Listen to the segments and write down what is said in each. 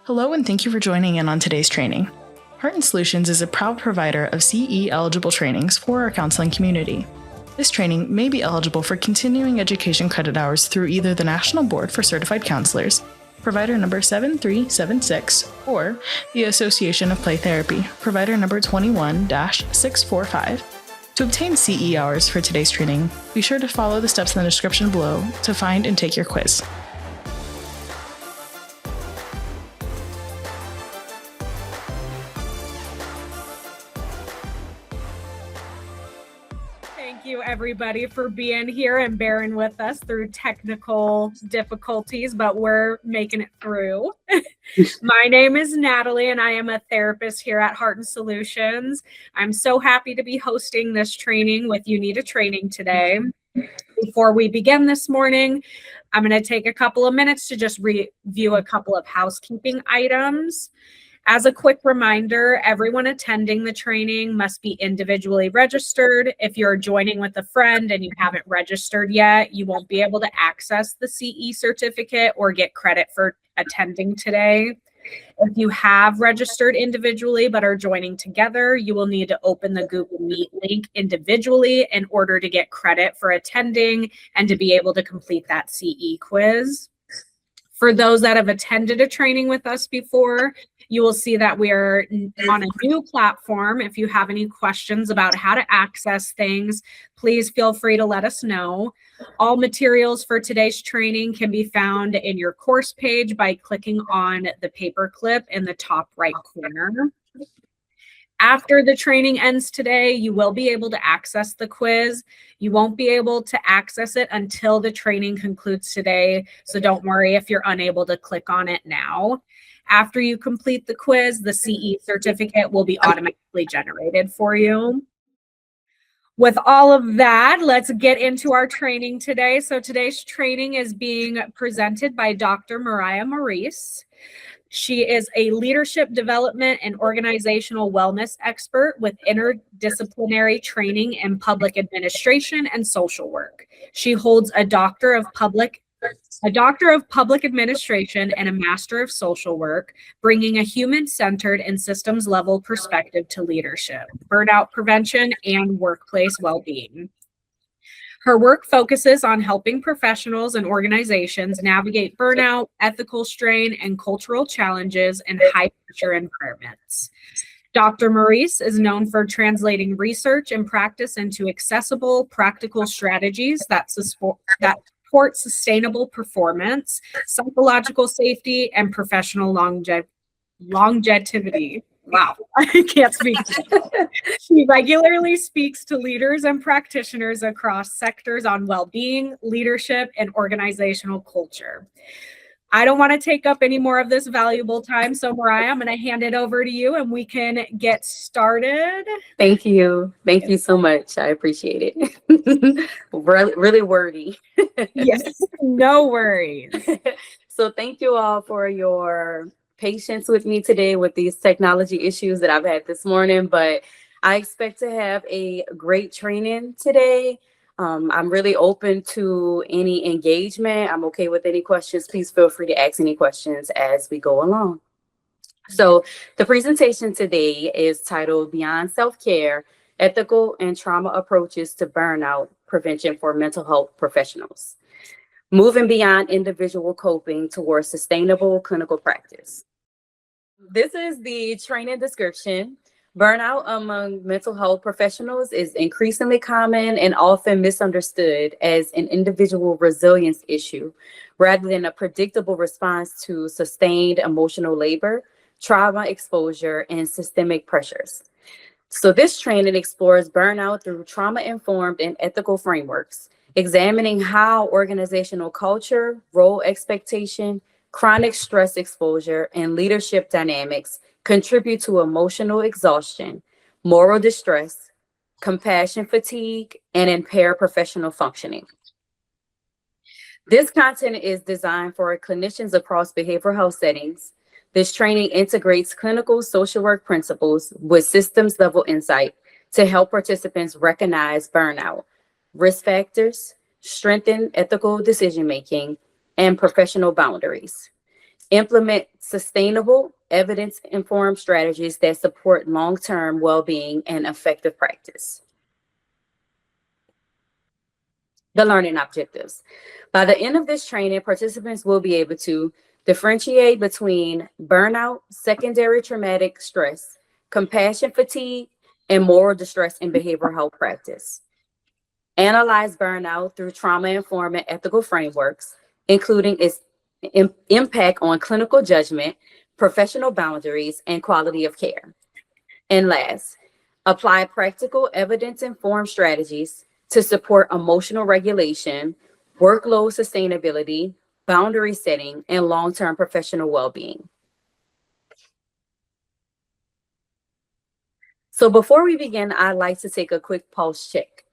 Hello and thank you for joining in on today's training. Heart & Solutions is a proud provider of CE-eligible trainings for our counseling community. This training may be eligible for continuing education credit hours through either the National Board for Certified Counselors, provider number 7376, or the Association of Play Therapy, provider number 21-645. To obtain CE hours for today's training, be sure to follow the steps in the description below to find and take your quiz. Thank you, everybody, for being here and bearing with us through technical difficulties, but we're making it through. My name is Natalie, and I am a therapist here at Heart & Solutions. I'm so happy to be hosting this training with You Need a Training today. Before we begin this morning, I'm going to take a couple of minutes to just review a couple of housekeeping items. As a quick reminder, everyone attending the training must be individually registered. If you're joining with a friend and you haven't registered yet, you won't be able to access the CE certificate or get credit for attending today. If you have registered individually but are joining together, you will need to open the Google Meet link individually in order to get credit for attending and to be able to complete that CE quiz. For those that have attended a training with us before, you will see that we are on a new platform. If you have any questions about how to access things, please feel free to let us know. All materials for today's training can be found in your course page by clicking on the paperclip in the top right corner. After the training ends today, you will be able to access the quiz. You won't be able to access it until the training concludes today, so don't worry if you're unable to click on it now. After you complete the quiz, the CE certificate will be automatically generated for you. With all of that, let's get into our training today. So today's training is being presented by Dr. Mariah Maurice. She is a leadership development and organizational wellness expert with interdisciplinary training in public administration and social work. She holds a Doctor of Public Administration and a Master of Social Work, bringing a human-centered and systems-level perspective to leadership, burnout prevention, and workplace well-being. Her work focuses on helping professionals and organizations navigate burnout, ethical strain, and cultural challenges in high-pressure environments. Dr. Maurice is known for translating research and practice into accessible, practical strategies that support sustainable performance, psychological safety, and professional longevity. Wow, I can't speak. She regularly speaks to leaders and practitioners across sectors on well-being, leadership, and organizational culture. I don't want to take up any more of this valuable time, so Mariah, I'm going to hand it over to you and we can get started. Thank you. Thank you so much. I appreciate it. Really wordy. Yes, no worries. So thank you all for your patience with me today with these technology issues that I've had this morning, but I expect to have a great training today. I'm really open to any engagement. I'm okay with any questions. Please feel free to ask any questions as we go along. So the presentation today is titled Beyond Self-Care, Ethical and Trauma Approaches to Burnout Prevention for Mental Health Professionals. Moving beyond individual coping towards sustainable clinical practice. This is the training description. Burnout among mental health professionals is increasingly common and often misunderstood as an individual resilience issue rather than a predictable response to sustained emotional labor, trauma exposure, and systemic pressures. So this training explores burnout through trauma-informed and ethical frameworks, examining how organizational culture, role expectation, chronic stress exposure, and leadership dynamics contribute to emotional exhaustion, moral distress, compassion fatigue, and impair professional functioning. This content is designed for clinicians across behavioral health settings. This training integrates clinical social work principles with systems level insight to help participants recognize burnout, risk factors, strengthen ethical decision-making, and professional boundaries. Implement sustainable, evidence-informed strategies that support long-term well-being and effective practice. The learning objectives. By the end of this training, participants will be able to differentiate between burnout, secondary traumatic stress, compassion fatigue, and moral distress in behavioral health practice. Analyze burnout through trauma-informed and ethical frameworks, including its impact on clinical judgment, professional boundaries, and quality of care. And last, apply practical evidence-informed strategies to support emotional regulation, workload sustainability, boundary setting, and long-term professional well-being. So before we begin, I'd like to take a quick pulse check.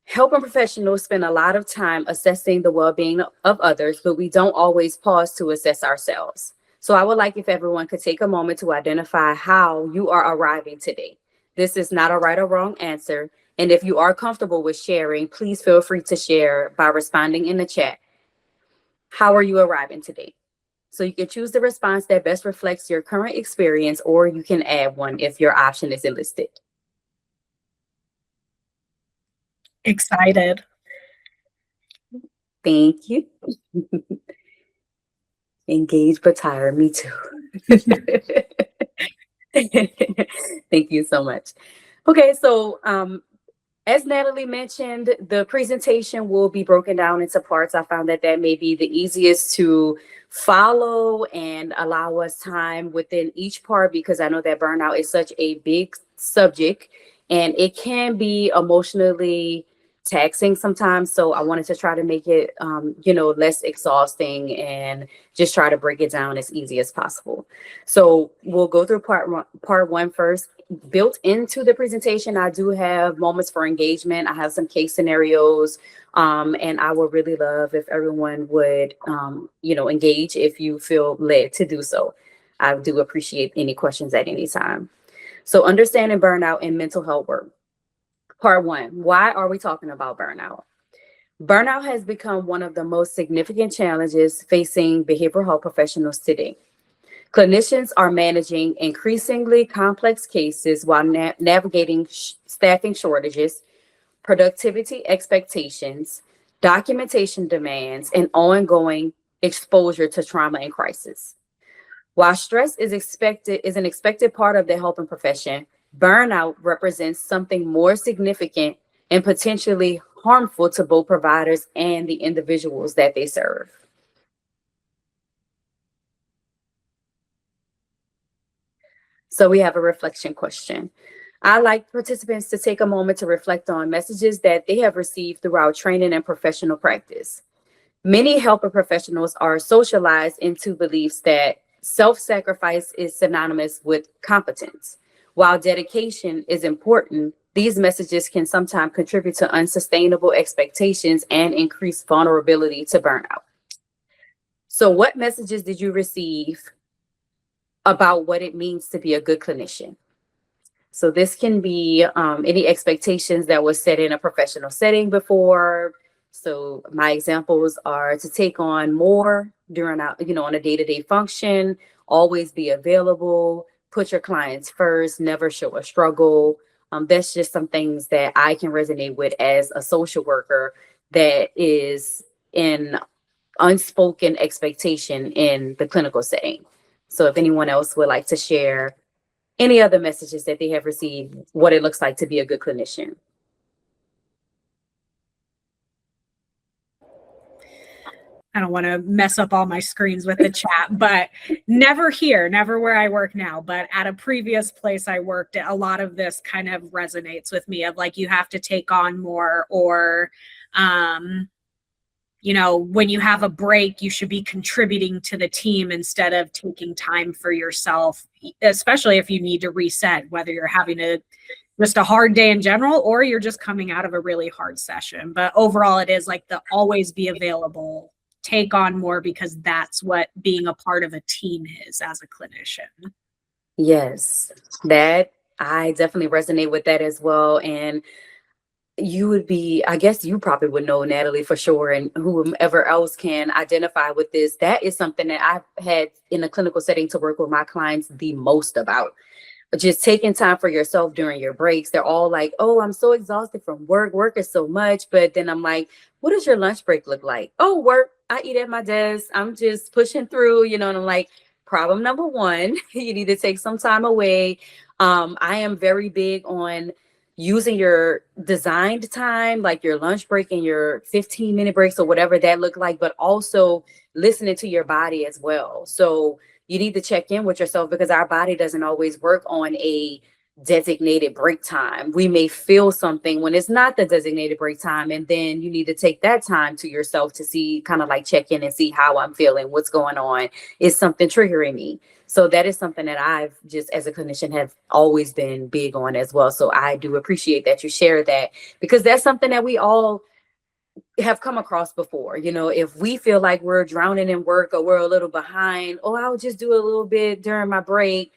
Helping professionals spend a lot of time assessing the well-being of others, but we don't always pause to assess ourselves. So I would like if everyone could take a moment to identify how you are arriving today. This is not a right or wrong answer. And if you are comfortable with sharing, please feel free to share by responding in the chat. How are you arriving today? So you can choose the response that best reflects your current experience, or you can add one if your option is enlisted. Excited. Thank you. Engaged but tired, me too. Thank you so much. Okay, so as Natalie mentioned, the presentation will be broken down into parts. I found that may be the easiest to follow and allow us time within each part, because I know that burnout is such a big subject and it can be emotionally taxing sometimes. So I wanted to try to make it, less exhausting and just try to break it down as easy as possible. So we'll go through part one first. Built into the presentation, I do have moments for engagement. I have some case scenarios, and I would really love if everyone would, engage if you feel led to do so. I do appreciate any questions at any time. So understanding burnout and mental health work. Part one, why are we talking about burnout? Burnout has become one of the most significant challenges facing behavioral health professionals today. Clinicians are managing increasingly complex cases while navigating staffing shortages, productivity expectations, documentation demands, and ongoing exposure to trauma and crisis. While stress is an expected part of the helping profession, burnout represents something more significant and potentially harmful to both providers and the individuals that they serve. So we have a reflection question. I'd like participants to take a moment to reflect on messages that they have received throughout training and professional practice. Many helper professionals are socialized into beliefs that self-sacrifice is synonymous with competence. While dedication is important, these messages can sometimes contribute to unsustainable expectations and increase vulnerability to burnout. So what messages did you receive about what it means to be a good clinician? So this can be any expectations that was set in a professional setting before. So my examples are to take on more during, on a day-to-day function, always be available, put your clients first, never show a struggle. That's just some things that I can resonate with as a social worker that is in unspoken expectation in the clinical setting. So if anyone else would like to share any other messages that they have received, what it looks like to be a good clinician. I don't want to mess up all my screens with the chat, but never where I work now, but at a previous place I worked, a lot of this kind of resonates with me of like, you have to take on more, or, when you have a break, you should be contributing to the team instead of taking time for yourself, especially if you need to reset, whether you're having just a hard day in general, or you're just coming out of a really hard session. But overall, it is like the always be available, take on more, because that's what being a part of a team is as a clinician. Yes, that I definitely resonate with that as well. And you would be, I guess you probably would know, Natalie, for sure, and whomever else can identify with this. That is something that I've had in a clinical setting to work with my clients the most about. Just taking time for yourself during your breaks. They're all like, oh, I'm so exhausted from work. Work is so much. But then I'm like, what does your lunch break look like? Oh, work. I eat at my desk. I'm just pushing through, and I'm like, problem number one, you need to take some time away. I am very big on using your designed time, like your lunch break and your 15-minute breaks or whatever that look like, but also listening to your body as well. So you need to check in with yourself, because our body doesn't always work on a designated break time. We may feel something when it's not the designated break time, and then you need to take that time to yourself to see, kind of like check in and see how I'm feeling, what's going on, is something triggering me. So that is something that I've just, as a clinician, have always been big on as well. So I do appreciate that you share that, because that's something that we all have come across before. If we feel like we're drowning in work or we're a little behind, oh, I'll just do a little bit during my break.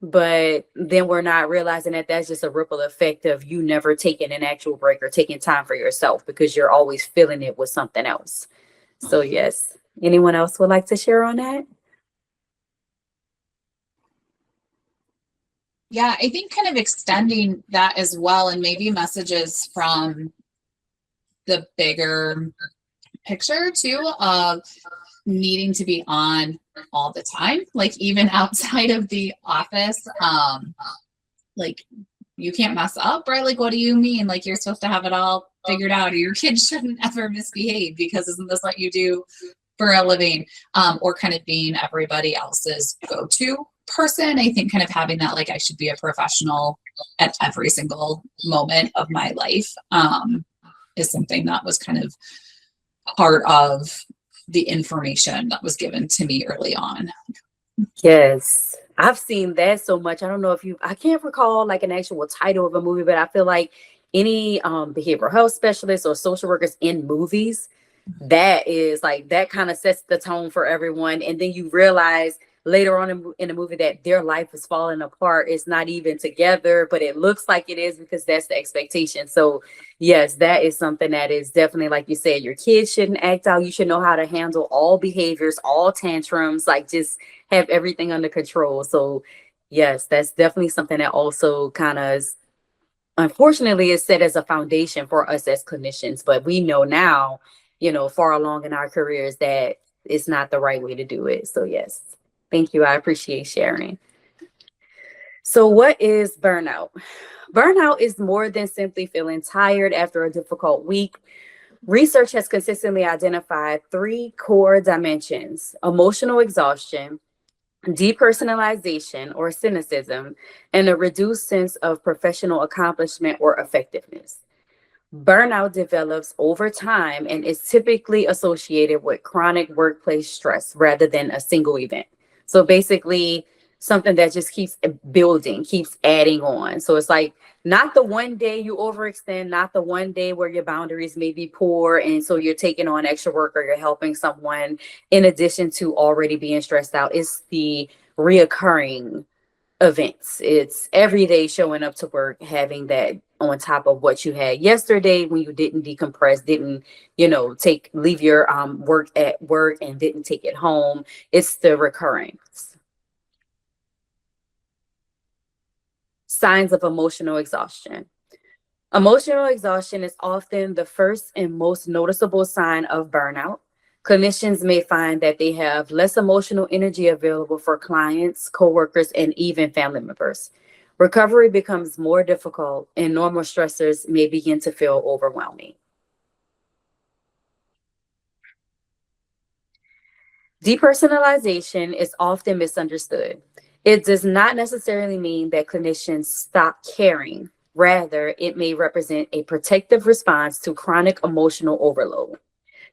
But then we're not realizing that that's just a ripple effect of you never taking an actual break or taking time for yourself, because you're always filling it with something else. So yes, anyone else would like to share on that? Yeah, I think kind of extending that as well, and maybe messages from the bigger picture too, of needing to be on all the time, like even outside of the office. Like, you can't mess up, right? Like, what do you mean? Like, you're supposed to have it all figured out, or your kids shouldn't ever misbehave, because isn't this what you do for a living? Or kind of being everybody else's go-to person. I think kind of having that, like, I should be a professional at every single moment of my life, is something that was kind of part of the information that was given to me early on. Yes, I've seen that so much. I don't know if I can't recall like an actual title of a movie, but I feel like any behavioral health specialists or social workers in movies, that is like, that kind of sets the tone for everyone. And then you realize later on in the movie that their life is falling apart. It's not even together, but it looks like it is, because that's the expectation. So yes, that is something that is definitely, like you said, your kids shouldn't act out. You should know how to handle all behaviors, all tantrums, like just have everything under control. So yes, that's definitely something that also kind of, unfortunately, is set as a foundation for us as clinicians. But we know now, far along in our careers, that it's not the right way to do it. So yes. Thank you. I appreciate sharing. So what is burnout? Burnout is more than simply feeling tired after a difficult week. Research has consistently identified 3 core dimensions: emotional exhaustion, depersonalization or cynicism, and a reduced sense of professional accomplishment or effectiveness. Burnout develops over time and is typically associated with chronic workplace stress rather than a single event. So basically, something that just keeps building, keeps adding on. So it's like, not the one day you overextend, not the one day where your boundaries may be poor, and so you're taking on extra work or you're helping someone in addition to already being stressed out. It's the reoccurring events. It's every day showing up to work, having that on top of what you had yesterday when you didn't decompress, didn't, leave your work at work and didn't take it home. It's the recurrence. Signs of emotional exhaustion. Emotional exhaustion is often the first and most noticeable sign of burnout. Clinicians may find that they have less emotional energy available for clients, coworkers, and even family members. Recovery becomes more difficult, and normal stressors may begin to feel overwhelming. Depersonalization is often misunderstood. It does not necessarily mean that clinicians stop caring. Rather, it may represent a protective response to chronic emotional overload.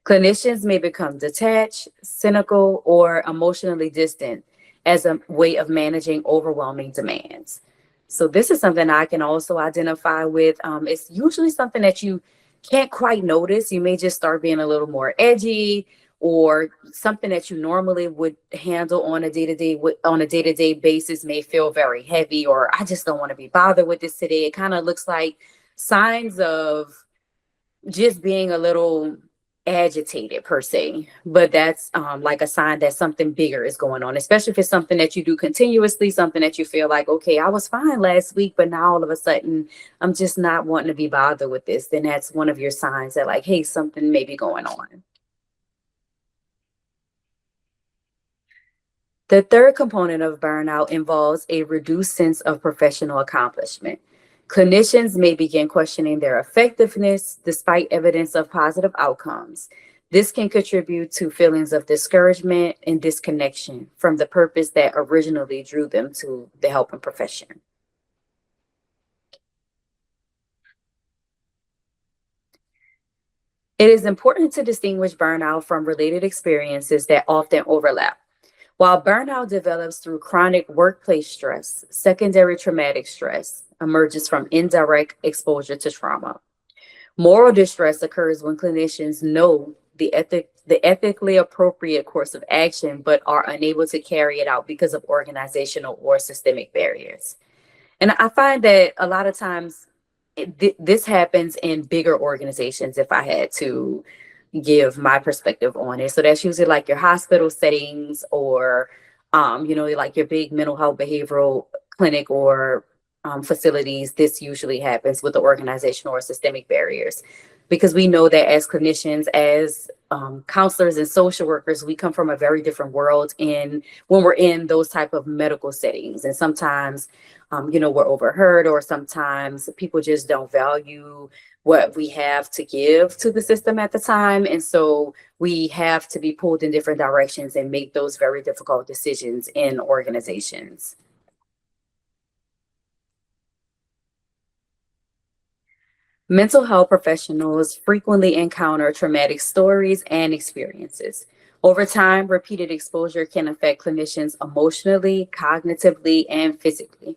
Clinicians may become detached, cynical, or emotionally distant as a way of managing overwhelming demands. So this is something I can also identify with. It's usually something that you can't quite notice. You may just start being a little more edgy, or something that you normally would handle on a day-to-day basis may feel very heavy, or I just don't want to be bothered with this today. It kind of looks like signs of just being a little agitated per se, but that's like a sign that something bigger is going on, especially if it's something that you do continuously, something that you feel like, okay, I was fine last week, but now all of a sudden I'm just not wanting to be bothered with this. Then that's one of your signs that like, hey, something may be going on. The third component of burnout involves a reduced sense of professional accomplishment. Clinicians may begin questioning their effectiveness despite evidence of positive outcomes. This can contribute to feelings of discouragement and disconnection from the purpose that originally drew them to the helping profession. It is important to distinguish burnout from related experiences that often overlap. While burnout develops through chronic workplace stress, secondary traumatic stress emerges from indirect exposure to trauma. Moral distress occurs when clinicians know the ethically appropriate course of action, but are unable to carry it out because of organizational or systemic barriers. And I find that a lot of times this happens in bigger organizations, if I had to give my perspective on it. So that's usually like your hospital settings or, like your big mental health behavioral clinic or facilities. This usually happens with the organizational or systemic barriers because we know that as clinicians, as counselors and social workers, we come from a very different world in when we're in those type of medical settings. And sometimes, we're overheard, or sometimes people just don't value what we have to give to the system at the time. And so we have to be pulled in different directions and make those very difficult decisions in organizations. Mental health professionals frequently encounter traumatic stories and experiences. Over time, repeated exposure can affect clinicians emotionally, cognitively, and physically.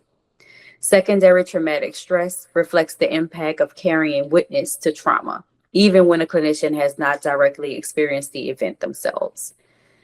Secondary traumatic stress reflects the impact of carrying witness to trauma, even when a clinician has not directly experienced the event themselves.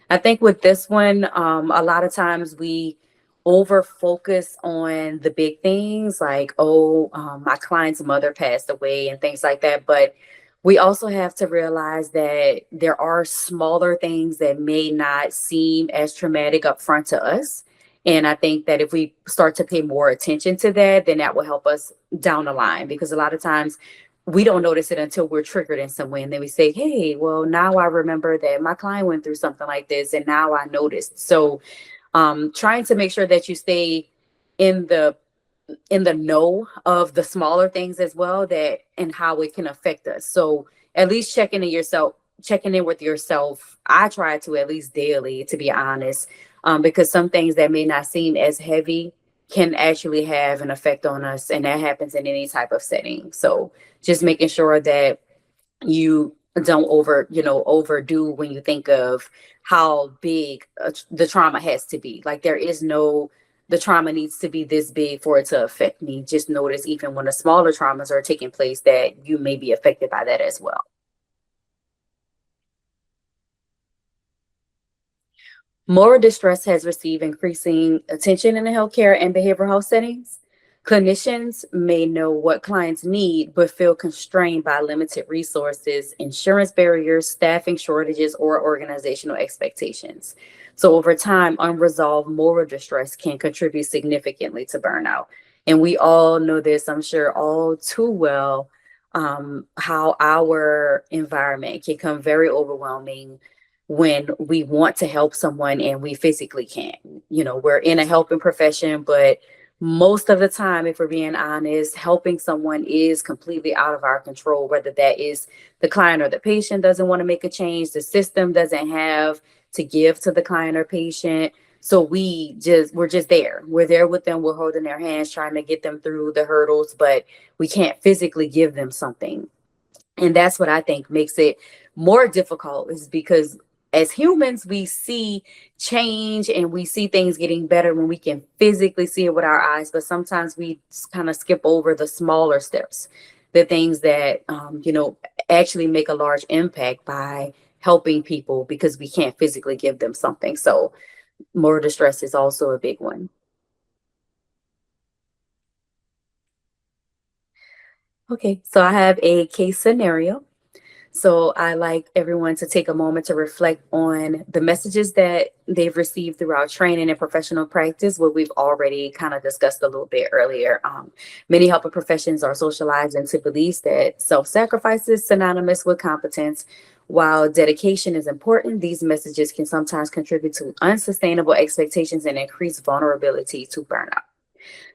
I think with this one, a lot of times we over focus on the big things like, oh, my client's mother passed away and things like that. But we also have to realize that there are smaller things that may not seem as traumatic up front to us. And I think that if we start to pay more attention to that, then that will help us down the line, because a lot of times we don't notice it until we're triggered in some way. And then we say, hey, well, now I remember that my client went through something like this and now I noticed. So trying to make sure that you stay in the know of the smaller things as well, that and how it can affect us. So at least checking in with yourself. I try to at least daily, to be honest, because some things that may not seem as heavy can actually have an effect on us, and that happens in any type of setting. So just making sure that you don't overdo when you think of how big the trauma has to be. Like the trauma needs to be this big for it to affect me. Just notice even when the smaller traumas are taking place that you may be affected by that as well. Moral distress has received increasing attention in the healthcare and behavioral health settings. Clinicians may know what clients need, but feel constrained by limited resources, insurance barriers, staffing shortages, or organizational expectations. So over time, unresolved moral distress can contribute significantly to burnout. And we all know this, I'm sure, all too well, how our environment can become very overwhelming when we want to help someone and we physically can't. We're in a helping profession, but most of the time, if we're being honest, helping someone is completely out of our control, whether that is the client or the patient doesn't want to make a change, the system doesn't have to give to the client or patient. So we're just there. We're there with them. We're holding their hands, trying to get them through the hurdles, but we can't physically give them something. And that's what I think makes it more difficult, is because as humans, we see change and we see things getting better when we can physically see it with our eyes. But sometimes we kind of skip over the smaller steps, the things that, actually make a large impact by helping people, because we can't physically give them something. So moral distress is also a big one. Okay, so I have a case scenario. So I like everyone to take a moment to reflect on the messages that they've received throughout training and professional practice, what we've already kind of discussed a little bit earlier. Many helping professions are socialized into beliefs that self-sacrifice is synonymous with competence. While dedication is important, these messages can sometimes contribute to unsustainable expectations and increase vulnerability to burnout.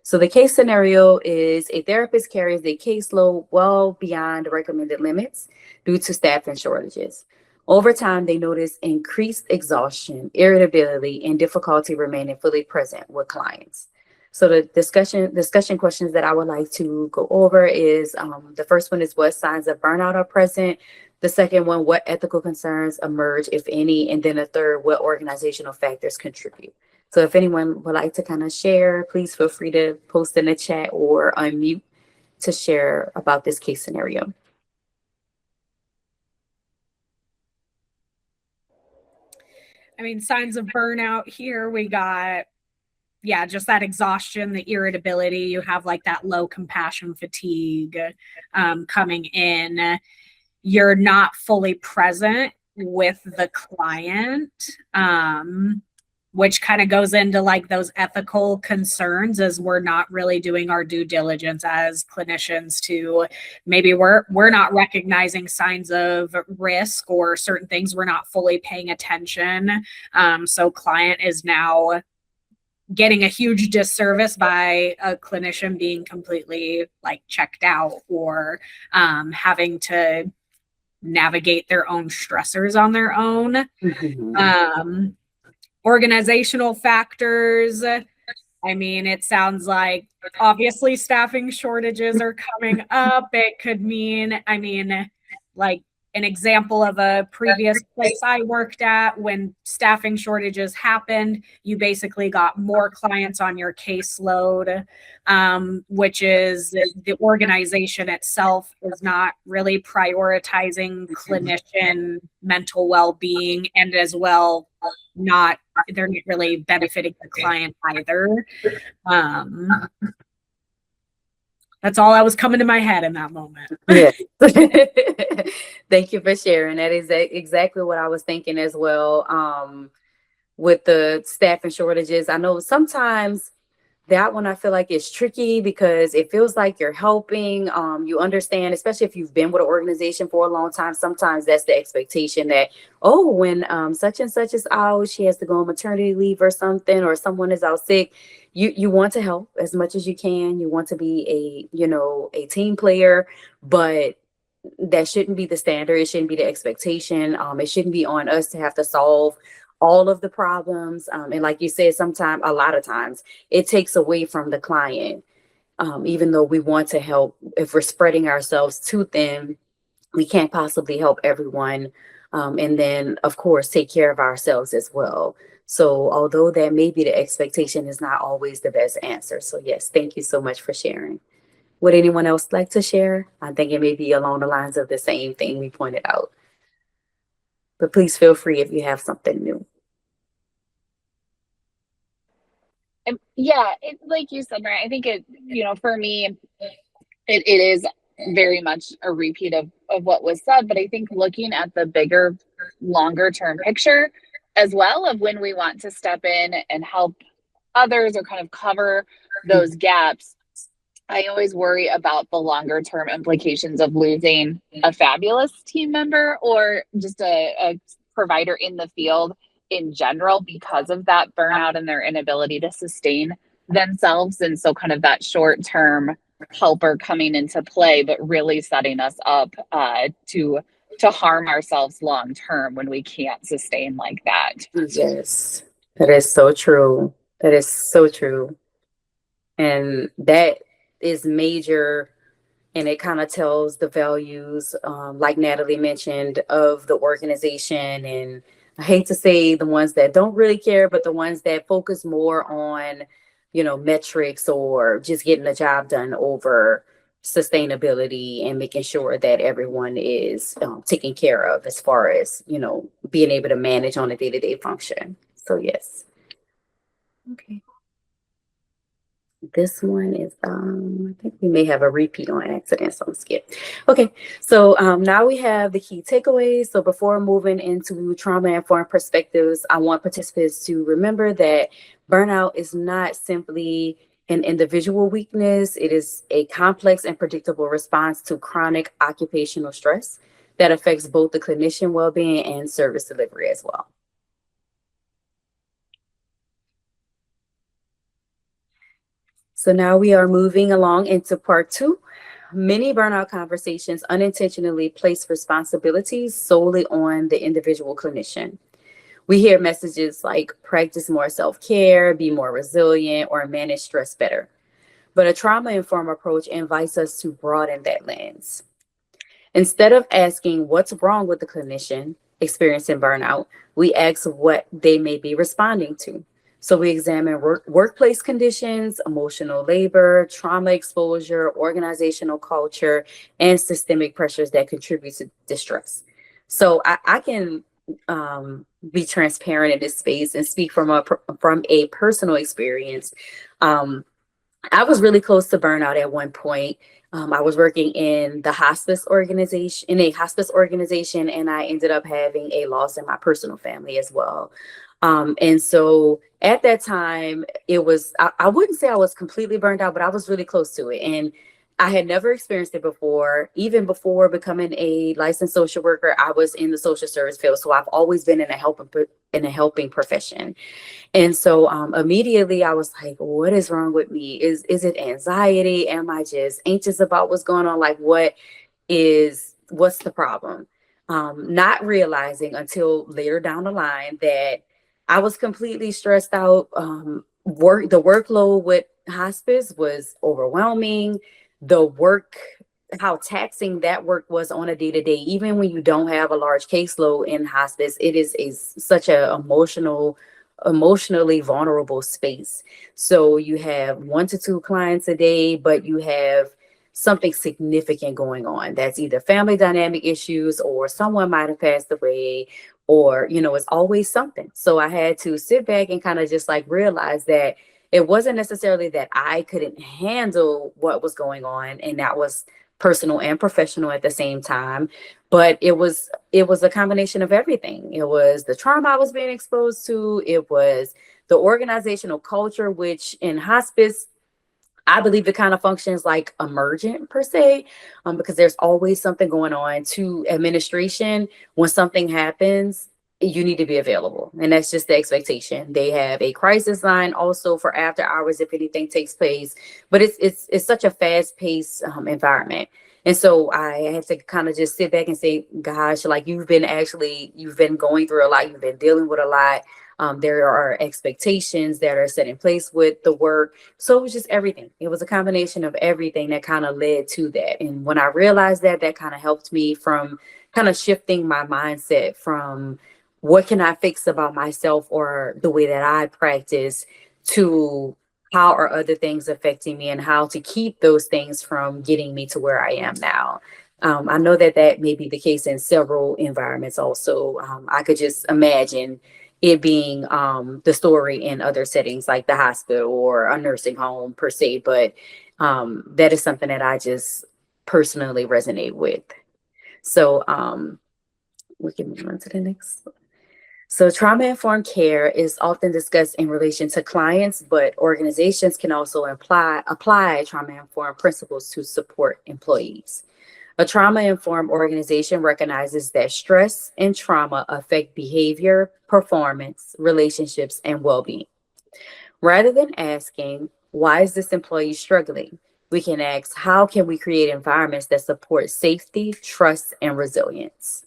So the case scenario is a therapist carries a caseload well beyond recommended limits due to staffing shortages. Over time, they notice increased exhaustion, irritability, and difficulty remaining fully present with clients. So the discussion questions that I would like to go over is the first one is what signs of burnout are present. The second one, what ethical concerns emerge, if any, and then the third, what organizational factors contribute. So if anyone would like to kind of share, please feel free to post in the chat or unmute to share about this case scenario. I mean, signs of burnout here, we got, just that exhaustion, the irritability. You have like that low compassion fatigue coming in. You're not fully present with the client, which kind of goes into like those ethical concerns, as we're not really doing our due diligence as clinicians to maybe we're not recognizing signs of risk or certain things, we're not fully paying attention. So client is now getting a huge disservice by a clinician being completely like checked out or having to navigate their own stressors on their own. Mm-hmm. Organizational factors. I mean, it sounds like obviously staffing shortages are coming up. It could mean, I mean, like an example of a previous place I worked at, when staffing shortages happened, you basically got more clients on your caseload, which is the organization itself is not really prioritizing clinician mental well-being, and as well, they're not really benefiting the client either. That's all that was coming to my head in that moment. Yeah. Thank you for sharing. That is exactly what I was thinking as well. With the staffing shortages, I know sometimes that one I feel like is tricky because it feels like you're helping. You understand, especially if you've been with an organization for a long time, sometimes that's the expectation that, oh, when such and such is out, she has to go on maternity leave or something, or someone is out sick. You want to help as much as you can. You want to be a team player, but that shouldn't be the standard. It shouldn't be the expectation. It shouldn't be on us to have to solve all of the problems. And like you said, a lot of times it takes away from the client. Even though we want to help, if we're spreading ourselves too thin, we can't possibly help everyone. And then of course, take care of ourselves as well. So although that may be the expectation, is not always the best answer. So yes, thank you so much for sharing. Would anyone else like to share? I think it may be along the lines of the same thing we pointed out. But please feel free if you have something new. Yeah, like you said, Mariah, I think for me, it is very much a repeat of what was said. But I think looking at the bigger, longer term picture as well of when we want to step in and help others or kind of cover those gaps, I always worry about the longer term implications of losing a fabulous team member or just a provider in the field in general because of that burnout and their inability to sustain themselves. And so kind of that short term helper coming into play, but really setting us up to harm ourselves long term when we can't sustain like that. Yes, that is so true. That is so true. And that is major. And it kind of tells the values, like Natalie mentioned, of the organization. And I hate to say the ones that don't really care, but the ones that focus more on, metrics or just getting the job done over sustainability and making sure that everyone is taken care of as far as, being able to manage on a day-to-day function. So yes. Okay. This one is, I think we may have a repeat on accident, so I'm skip. Okay, so now we have the key takeaways. So before moving into trauma-informed perspectives, I want participants to remember that burnout is not simply an individual weakness. It is a complex and predictable response to chronic occupational stress that affects both the clinician well-being and service delivery as well. So now we are moving along into part 2. Many burnout conversations unintentionally place responsibilities solely on the individual clinician. We hear messages like practice more self-care, be more resilient, or manage stress better. But a trauma-informed approach invites us to broaden that lens. Instead of asking what's wrong with the clinician experiencing burnout, we ask what they may be responding to. So we examine workplace conditions, emotional labor, trauma exposure, organizational culture, and systemic pressures that contribute to distress. So I can be transparent in this space and speak from a personal experience. I was really close to burnout at one point. I was working in a hospice organization, and I ended up having a loss in my personal family as well. And so at that time, I wouldn't say I was completely burned out, but I was really close to it. And I had never experienced it before. Even before becoming a licensed social worker, I was in the social service field. So I've always been in a helping profession. And so immediately I was like, what is wrong with me? Is it anxiety? Am I just anxious about what's going on? Like, what's the problem? Not realizing until later down the line that I was completely stressed out. The workload with hospice was overwhelming. How taxing that work was on a day-to-day, even when you don't have a large caseload in hospice, it is such a emotionally vulnerable space. So you have 1 to 2 clients a day, but you have something significant going on. That's either family dynamic issues, or someone might have passed away, or, it's always something. So I had to sit back and kind of just like realize that it wasn't necessarily that I couldn't handle what was going on, and that was personal and professional at the same time, but it was a combination of everything. It was the trauma I was being exposed to. It was the organizational culture, which in hospice, I believe it kind of functions like emergent per se, because there's always something going on. To administration, when something happens, you need to be available. And that's just the expectation. They have a crisis line also for after hours if anything takes place. But it's such a fast paced environment. And so I had to kind of just sit back and say, gosh, like you've been going through a lot. You've been dealing with a lot. There are expectations that are set in place with the work. So it was just everything. It was a combination of everything that kind of led to that. And when I realized that kind of helped me from kind of shifting my mindset from what can I fix about myself or the way that I practice, to how are other things affecting me and how to keep those things from getting me to where I am now. I know that may be the case in several environments also. I could just imagine it being the story in other settings like the hospital or a nursing home per se, but that is something that I just personally resonate with. So we can move on to the next one. So trauma-informed care is often discussed in relation to clients, but organizations can also apply trauma-informed principles to support employees. A trauma-informed organization recognizes that stress and trauma affect behavior, performance, relationships, and well-being. Rather than asking, why is this employee struggling? We can ask, how can we create environments that support safety, trust, and resilience?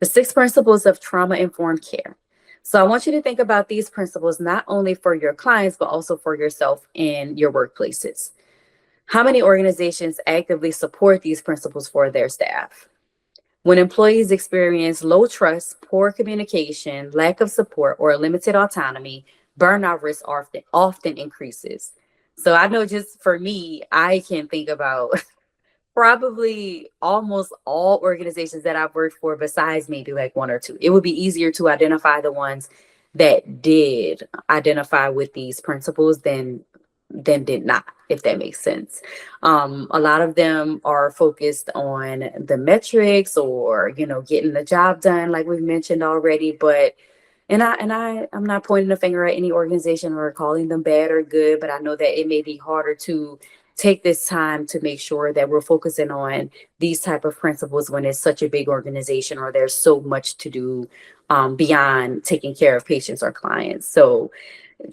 The 6 principles of trauma-informed care. So I want you to think about these principles not only for your clients, but also for yourself in your workplaces. How many organizations actively support these principles for their staff? When employees experience low trust, poor communication, lack of support, or limited autonomy, burnout risk often increases. So I know just for me, I can think about probably almost all organizations that I've worked for, besides maybe like one or two. It would be easier to identify the ones that did identify with these principles than did not, if that makes sense. A lot of them are focused on the metrics or, getting the job done, like we've mentioned already. But I'm not pointing a finger at any organization or calling them bad or good, but I know that it may be harder to take this time to make sure that we're focusing on these type of principles when it's such a big organization or there's so much to do beyond taking care of patients or clients. So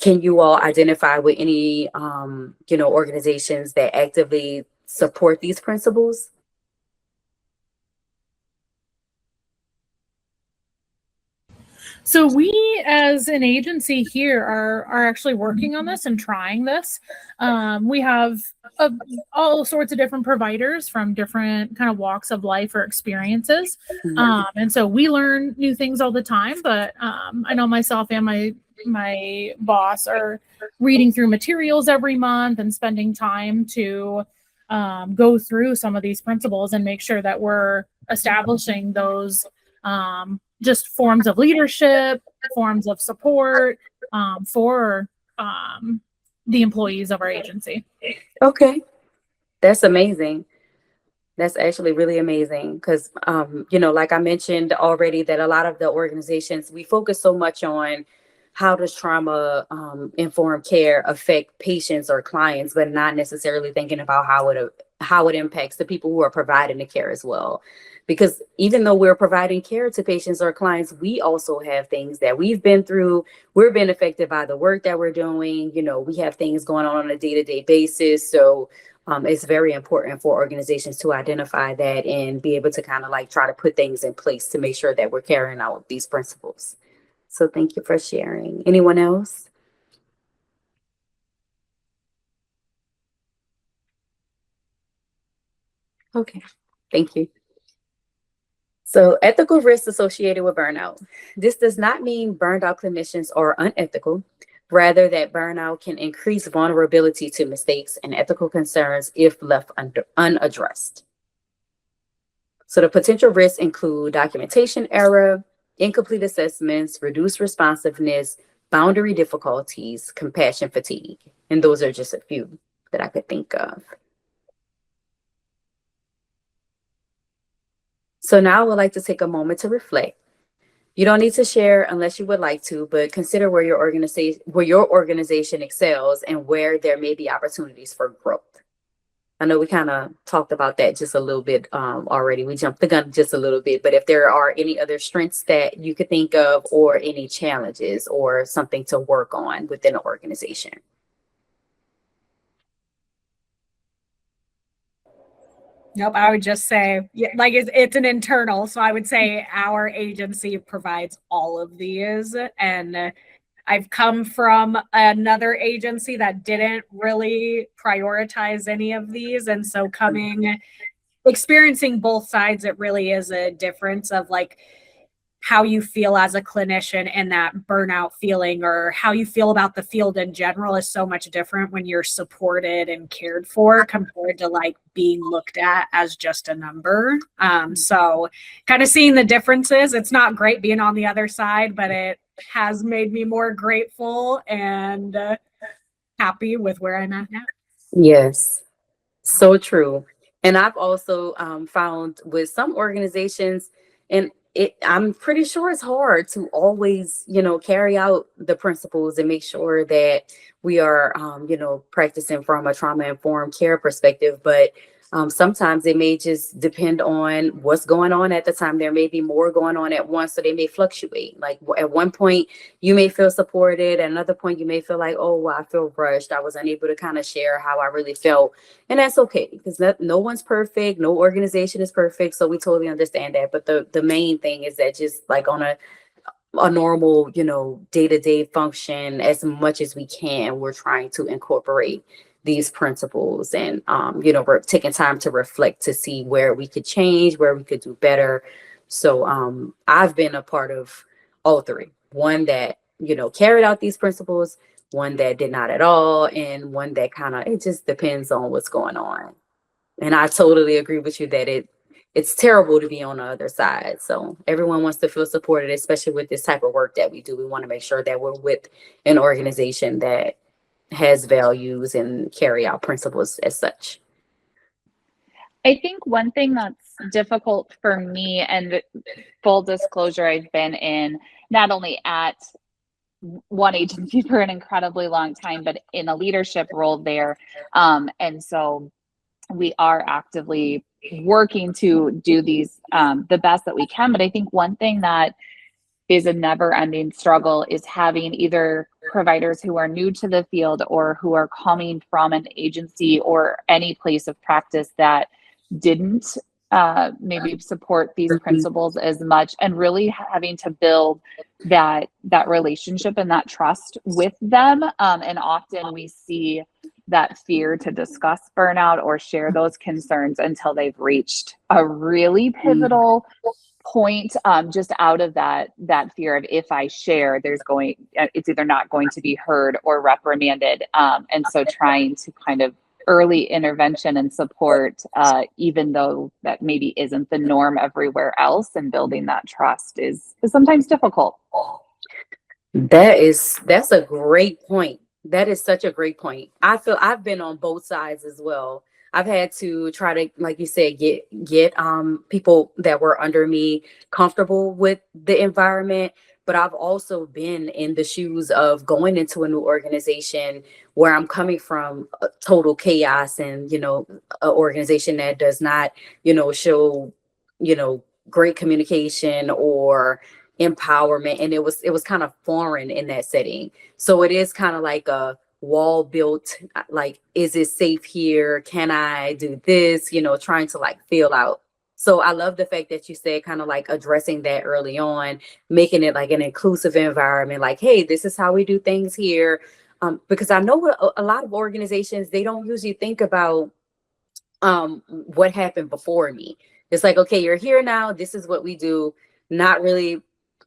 can you all identify with any, organizations that actively support these principles? So we, as an agency here, are actually working on this and trying this. We have all sorts of different providers from different kind of walks of life or experiences, and so we learn new things all the time. But I know myself and my boss are reading through materials every month and spending time to go through some of these principles and make sure that we're establishing those just forms of leadership, forms of support for the employees of our agency. Okay, that's amazing. That's actually really amazing because, like I mentioned already, that a lot of the organizations, we focus so much on how does trauma informed care affect patients or clients, but not necessarily thinking about how it impacts the people who are providing the care as well. Because even though we're providing care to patients or clients, we also have things that we've been through. We're being affected by the work that we're doing. We have things going on a day-to-day basis. So it's very important for organizations to identify that and be able to kind of like try to put things in place to make sure that we're carrying out these principles. So thank you for sharing. Anyone else? Okay, thank you. So ethical risks associated with burnout. This does not mean burned out clinicians are unethical, rather that burnout can increase vulnerability to mistakes and ethical concerns if left unaddressed. So the potential risks include documentation error, incomplete assessments, reduced responsiveness, boundary difficulties, compassion fatigue. And those are just a few that I could think of. So now I would like to take a moment to reflect. You don't need to share unless you would like to, but consider where your organization excels and where there may be opportunities for growth. I know we kind of talked about that just a little bit already. We jumped the gun just a little bit, but if there are any other strengths that you could think of or any challenges or something to work on within an organization. Nope, I would just say, like it's an internal. So I would say our agency provides all of these. And I've come from another agency that didn't really prioritize any of these. And so experiencing both sides, it really is a difference of like how you feel as a clinician and that burnout feeling, or how you feel about the field in general is so much different when you're supported and cared for compared to like being looked at as just a number. So kind of seeing the differences, it's not great being on the other side, but it has made me more grateful and happy with where I'm at now. Yes, so true. And I've also found with some organizations, and I'm pretty sure it's hard to always, carry out the principles and make sure that we are, practicing from a trauma-informed care perspective. But sometimes it may just depend on what's going on at the time. There may be more going on at once, so they may fluctuate. Like at one point, you may feel supported. At another point, you may feel like, oh, well, I feel rushed. I was unable to kind of share how I really felt. And that's okay, because no one's perfect. No organization is perfect. So we totally understand that. But the main thing is that just like on a normal, day-to-day function, as much as we can, we're trying to incorporate these principles and, we're taking time to reflect to see where we could change, where we could do better. So I've been a part of all three, one that, carried out these principles, one that did not at all, and one that it just depends on what's going on. And I totally agree with you that it's terrible to be on the other side. So everyone wants to feel supported, especially with this type of work that we do. We want to make sure that we're with an organization that has values and carry out principles as such. I think one thing that's difficult for me, and full disclosure, I've been in not only at one agency for an incredibly long time, but in a leadership role there. And so we are actively working to do these the best that we can. But I think one thing that is a never ending struggle is having either providers who are new to the field or who are coming from an agency or any place of practice that didn't maybe support these principles as much, and really having to build that relationship and that trust with them. And often we see that fear to discuss burnout or share those concerns until they've reached a really pivotal point, just out of that fear of, if I share, it's either not going to be heard or reprimanded. And so trying to kind of early intervention and support, even though that maybe isn't the norm everywhere else, and building that trust is sometimes difficult. That's a great point. That is such a great point. I feel I've been on both sides as well. I've had to try to, like you said, get people that were under me comfortable with the environment. But I've also been in the shoes of going into a new organization where I'm coming from total chaos, and, you know, an organization that does not, you know, show, you know, great communication or empowerment. And it was kind of foreign in that setting. So it is kind of like a wall built, like, is it safe here? Can I do this? You know, trying to like feel out. So I love the fact that you said kind of like addressing that early on, making it like an inclusive environment, like, hey, this is how we do things here. Because I know a lot of organizations, they don't usually think about what happened before me. It's like, okay, you're here now, this is what we do, not really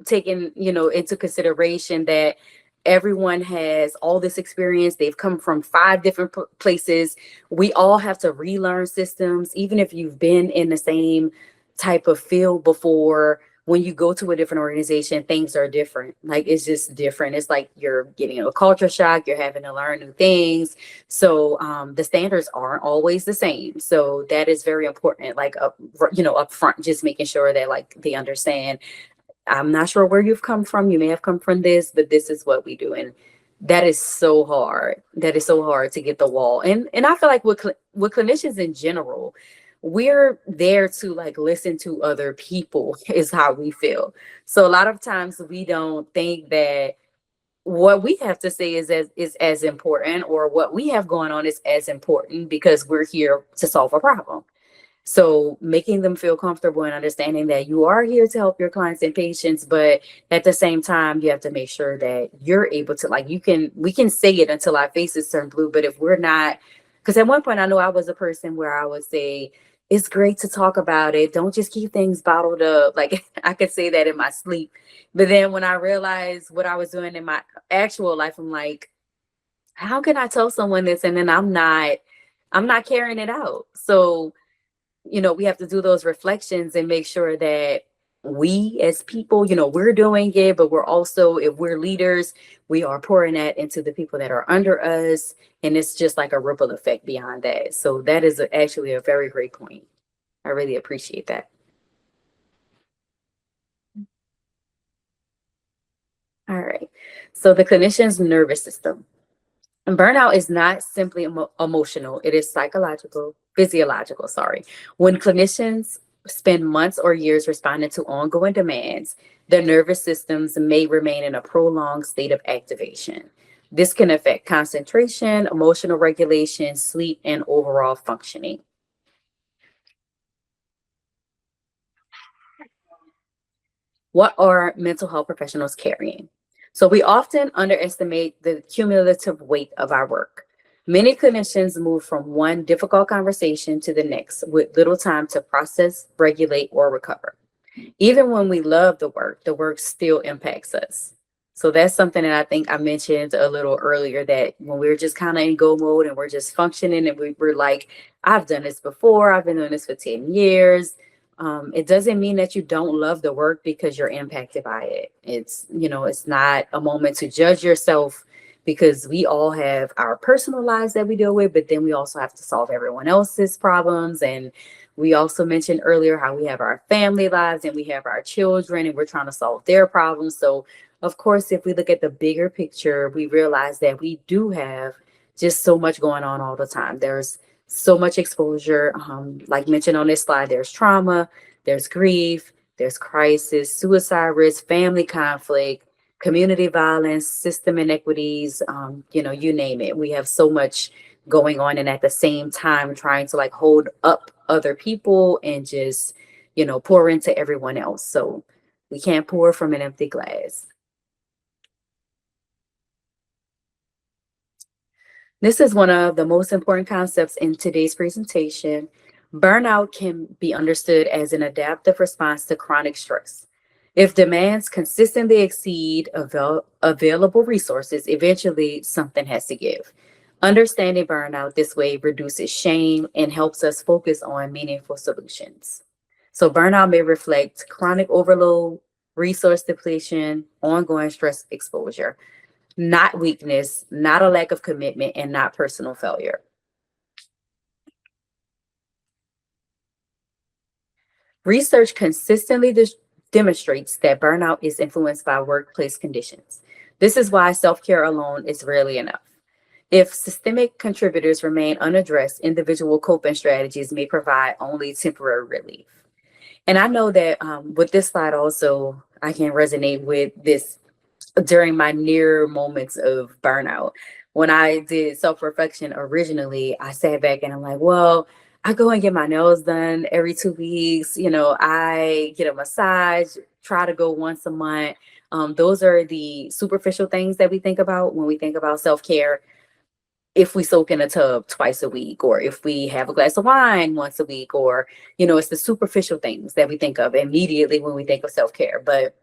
taking, you know, into consideration that everyone has all this experience. They've come from 5 different places. We all have to relearn systems, even if you've been in the same type of field before. When you go to a different organization, things are different. Like, it's just different. It's like you're getting a culture shock. You're having to learn new things. So the standards aren't always the same. So that is very important. Like, up front, just making sure that like they understand, I'm not sure where you've come from. You may have come from this, but this is what we do. And that is so hard. That is so hard to get the wall. And I feel like with clinicians in general, we're there to like listen to other people is how we feel. So a lot of times we don't think that what we have to say is as important, or what we have going on is as important, because we're here to solve a problem. So making them feel comfortable and understanding that you are here to help your clients and patients, but at the same time, you have to make sure that you're able to, like, we can say it until our faces turn blue. But if we're not, because at one point I know I was a person where I would say, it's great to talk about it. Don't just keep things bottled up. Like, I could say that in my sleep. But then when I realized what I was doing in my actual life, I'm like, how can I tell someone this? And then I'm not carrying it out. So, you know, we have to do those reflections and make sure that we as people, you know, we're doing it, but we're also, if we're leaders, we are pouring that into the people that are under us. And it's just like a ripple effect beyond that. So that is actually a very great point. I really appreciate that. All right. So the clinician's nervous system. And burnout is not simply emotional. It is physiological. When clinicians spend months or years responding to ongoing demands, their nervous systems may remain in a prolonged state of activation. This can affect concentration, emotional regulation, sleep, and overall functioning. What are mental health professionals carrying? So we often underestimate the cumulative weight of our work. Many clinicians move from one difficult conversation to the next with little time to process, regulate, or recover. Even when we love the work still impacts us. So that's something that I think I mentioned a little earlier, that when we're just kind of in go mode and we're just functioning and we're like, I've done this before, I've been doing this for 10 years. It doesn't mean that you don't love the work because you're impacted by it. It's, it's not a moment to judge yourself, because we all have our personal lives that we deal with, but then we also have to solve everyone else's problems. And we also mentioned earlier how we have our family lives and we have our children and we're trying to solve their problems. So of course, if we look at the bigger picture, we realize that we do have just so much going on all the time. There's so much exposure. Like mentioned on this slide, there's trauma, there's grief, there's crisis, suicide risk, family conflict, community violence, system inequities, you name it. We have so much going on, and at the same time trying to like hold up other people and just, pour into everyone else. So we can't pour from an empty glass. This is one of the most important concepts in today's presentation. Burnout can be understood as an adaptive response to chronic stress. If demands consistently exceed available resources, eventually something has to give. Understanding burnout this way reduces shame and helps us focus on meaningful solutions. So burnout may reflect chronic overload, resource depletion, ongoing stress exposure, not weakness, not a lack of commitment, and not personal failure. Research consistently demonstrates that burnout is influenced by workplace conditions. This is why self-care alone is rarely enough. If systemic contributors remain unaddressed, individual coping strategies may provide only temporary relief. And I know that with this slide also, I can resonate with this during my near moments of burnout. When I did self-reflection originally, I sat back and I'm like, well, I go and get my nails done every 2 weeks. I get a massage, try to go once a month. Those are the superficial things that we think about when we think about self-care. If we soak in a tub twice a week, or if we have a glass of wine once a week, or, it's the superficial things that we think of immediately when we think of self-care. But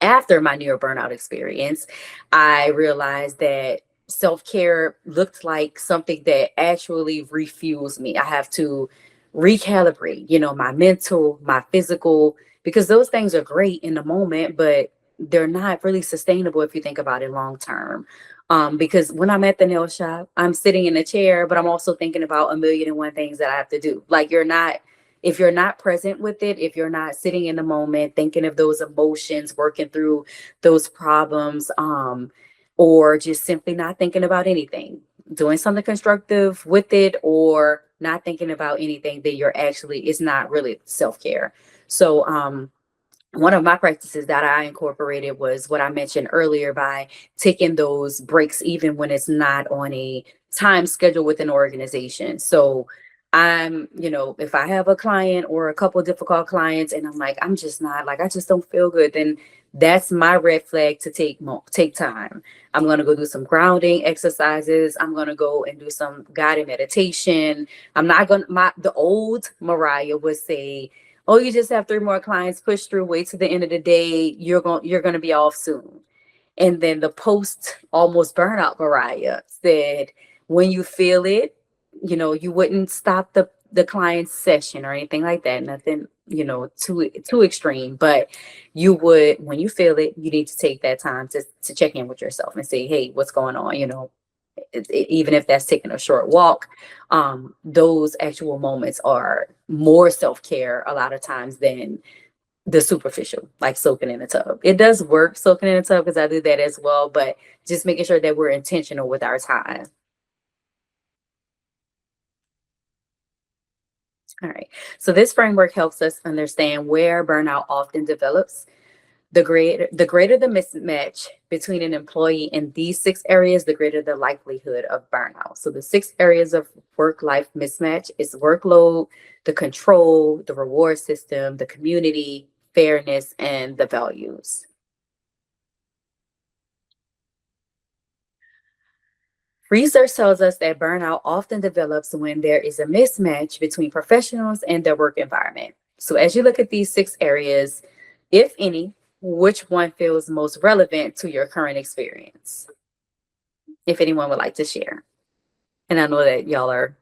after my near burnout experience, I realized that self-care looked like something that actually refuels me. I have to recalibrate, my mental, my physical, because those things are great in the moment, but they're not really sustainable if you think about it long term. Because when I'm at the nail shop, I'm sitting in a chair, but I'm also thinking about 1,000,001 things that I have to do. Like if you're not present with it, if you're not sitting in the moment, thinking of those emotions, working through those problems, or just simply not thinking about anything, doing something constructive with it, or not thinking about anything, that it's not really self-care. So, one of my practices that I incorporated was what I mentioned earlier, by taking those breaks, even when it's not on a time schedule with an organization. So if I have a client or a couple of difficult clients and I'm like, I'm just not like, I just don't feel good, then that's my red flag to take time. I'm going to go do some grounding exercises. I'm going to go and do some guided meditation. I'm not going to, the old Mariah would say, oh, you just have 3 more clients, push through, wait to the end of the day. You're going to be off soon. And then the post almost burnout Mariah said, when you feel it, you wouldn't stop the client's session or anything like that. Nothing, too extreme, but you would, when you feel it, you need to take that time to check in with yourself and say, hey, what's going on? Even if that's taking a short walk, those actual moments are more self-care a lot of times than the superficial, like soaking in a tub. It does work, soaking in a tub, because I do that as well, but just making sure that we're intentional with our time. All right, so this framework helps us understand where burnout often develops. The greater the mismatch between an employee in these 6 areas, the greater the likelihood of burnout. So the 6 areas of work-life mismatch is workload, the control, the reward system, the community, fairness, and the values. Research tells us that burnout often develops when there is a mismatch between professionals and their work environment. So as you look at these 6 areas, if any, which one feels most relevant to your current experience? If anyone would like to share. And I know that y'all are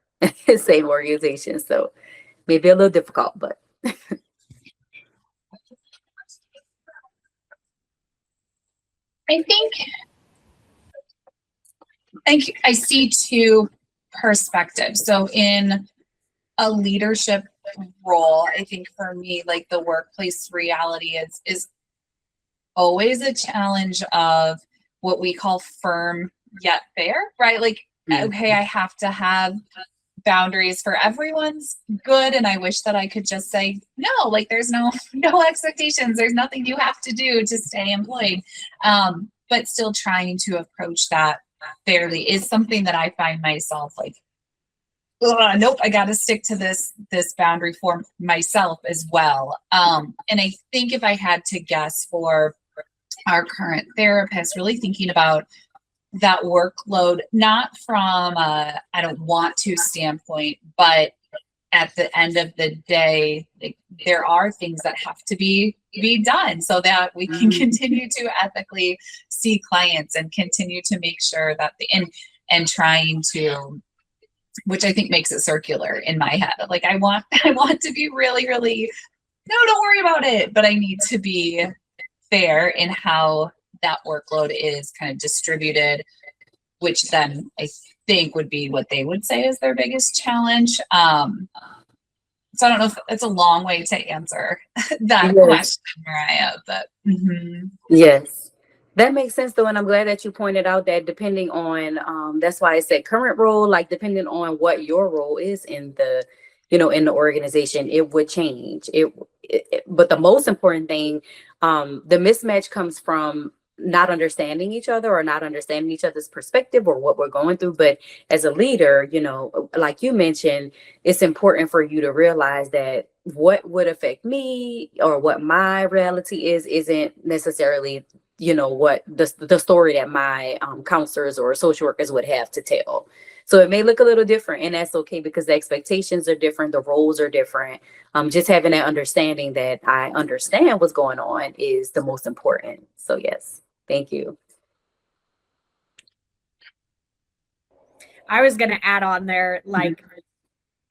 the same organization, so maybe a little difficult, but. I think I see two perspectives. So in a leadership role, I think for me, like the workplace reality is always a challenge of what we call firm yet fair, right? Like, okay, I have to have boundaries for everyone's good, and I wish that I could just say no, like there's no expectations, there's nothing you have to do to stay employed, but still trying to approach that fairly is something that I find myself like, nope, I got to stick to this boundary for myself as well. And I think if I had to guess for our current therapist, really thinking about that workload, not from a I don't want to standpoint, but at the end of the day, like, there are things that have to be done so that we can continue to ethically see clients and continue to make sure that and trying to, which I think makes it circular in my head. Like I want to be really, really, no, don't worry about it, but I need to be fair in how that workload is kind of distributed, which then I think would be what they would say is their biggest challenge. So I don't know if it's a long way to answer that question, Mariah, but Yes, that makes sense though. And I'm glad that you pointed out that depending on, that's why I said current role, like depending on what your role is in the, in the organization, it would change. But the most important thing, the mismatch comes from not understanding each other or not understanding each other's perspective or what we're going through. But as a leader, like you mentioned, it's important for you to realize that what would affect me or what my reality isn't necessarily, what the story that my counselors or social workers would have to tell. So it may look a little different, and that's okay because the expectations are different, the roles are different. Just having that understanding that I understand what's going on is the most important. So yes, thank you. I was going to add on there, like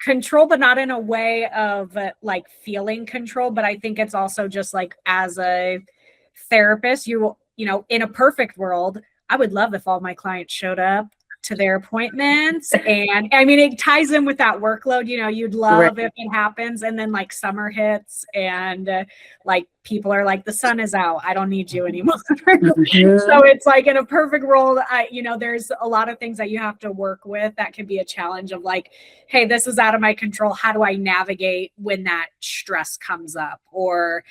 control, but not in a way of like feeling control. But I think it's also just like as a therapist, in a perfect world, I would love if all my clients showed up to their appointments. And I mean, it ties in with that workload, you'd love if it happens. And then like summer hits and like people are like, the sun is out, I don't need you anymore. So it's like in a perfect world, there's a lot of things that you have to work with. That can be a challenge of like, hey, this is out of my control. How do I navigate when that stress comes up? Or,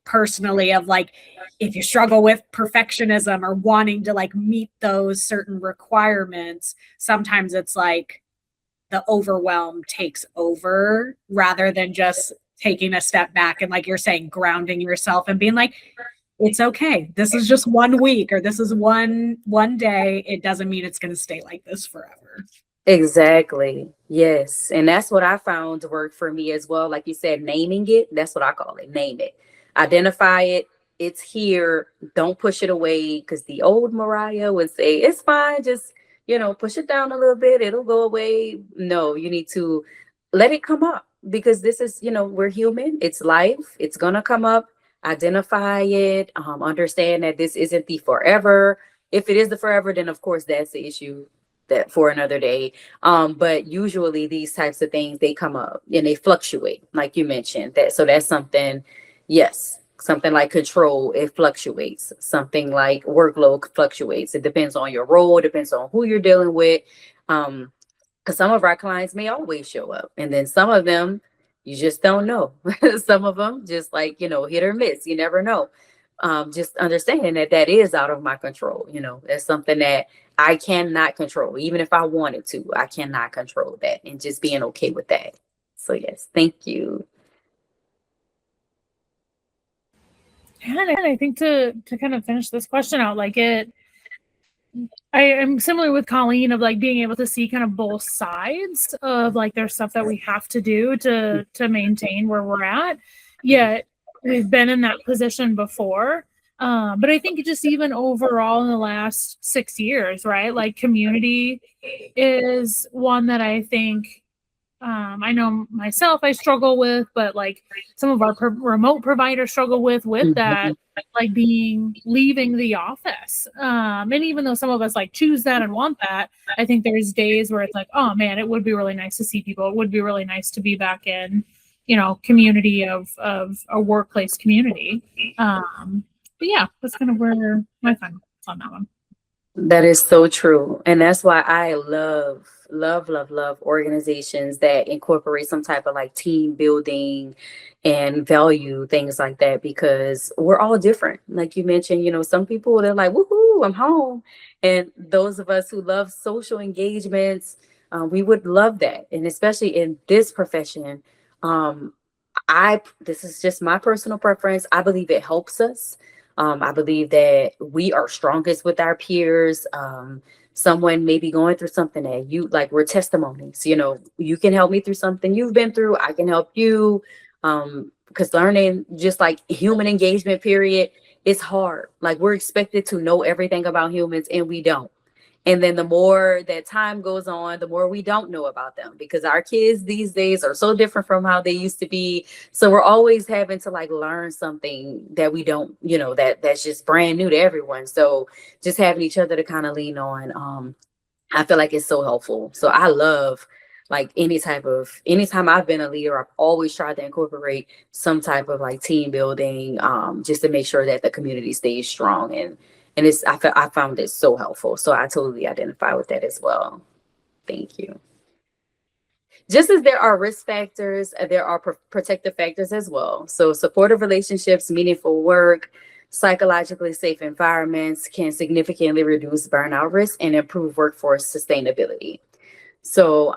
personally of like, if you struggle with perfectionism or wanting to like meet those certain requirements, sometimes it's like the overwhelm takes over rather than just taking a step back and, like you're saying, grounding yourself and being like, it's okay. This is just 1 week or this is one day. It doesn't mean it's going to stay like this forever. Exactly. Yes. And that's what I found to work for me as well. Like you said, naming it. That's what I call it. Name it. Identify it. It's here. Don't push it away. Because the old Mariah would say, it's fine. Just, push it down a little bit. It'll go away. No, you need to let it come up because this is, we're human. It's life. It's going to come up. Identify it. Understand that this isn't the forever. If it is the forever, then of course that's the issue that for another day. But usually these types of things, they come up and they fluctuate, like you mentioned. So that's something, yes, something like control, it fluctuates. Something like workload fluctuates. It depends on your role, it depends on who you're dealing with. Because some of our clients may always show up, and then some of them you just don't know. Some of them just like, hit or miss. You never know. Just understanding that is out of my control. That's something that I cannot control. Even if I wanted to, I cannot control that, and just being okay with that. So yes, thank you. And I think to kind of finish this question out, like I am similar with Colleen of like being able to see kind of both sides of like there's stuff that we have to do to maintain where we're at. Yet we've been in that position before. But I think just even overall in the last 6 years, right? Like community is one that I think I know myself I struggle with, but like some of our remote providers struggle with that, like leaving the office. And even though some of us like choose that and want that, I think there's days where it's like, oh man, it would be really nice to see people. It would be really nice to be back in, community of a workplace community. But yeah, that's kind of where my thoughts on that one. That is so true. And that's why I love organizations that incorporate some type of like team building and value things like that, because we're all different. Like you mentioned, some people, they're like, woohoo, I'm home. And those of us who love social engagements, we would love that. And especially in this profession, this is just my personal preference. I believe it helps us. I believe that we are strongest with our peers. Someone may be going through something that we're testimonies. You can help me through something you've been through. I can help you. Because learning, just like human engagement, period, it's hard. Like we're expected to know everything about humans and we don't. And then the more that time goes on, the more we don't know about them, because our kids these days are so different from how they used to be. So we're always having to like learn something that we don't, that's just brand new to everyone. So just having each other to kind of lean on, I feel like it's so helpful. So I love like anytime I've been a leader, I've always tried to incorporate some type of like team building, just to make sure that the community stays strong. And I found it so helpful. So I totally identify with that as well. Thank you. Just as there are risk factors, there are protective factors as well. So supportive relationships, meaningful work, psychologically safe environments can significantly reduce burnout risk and improve workforce sustainability. So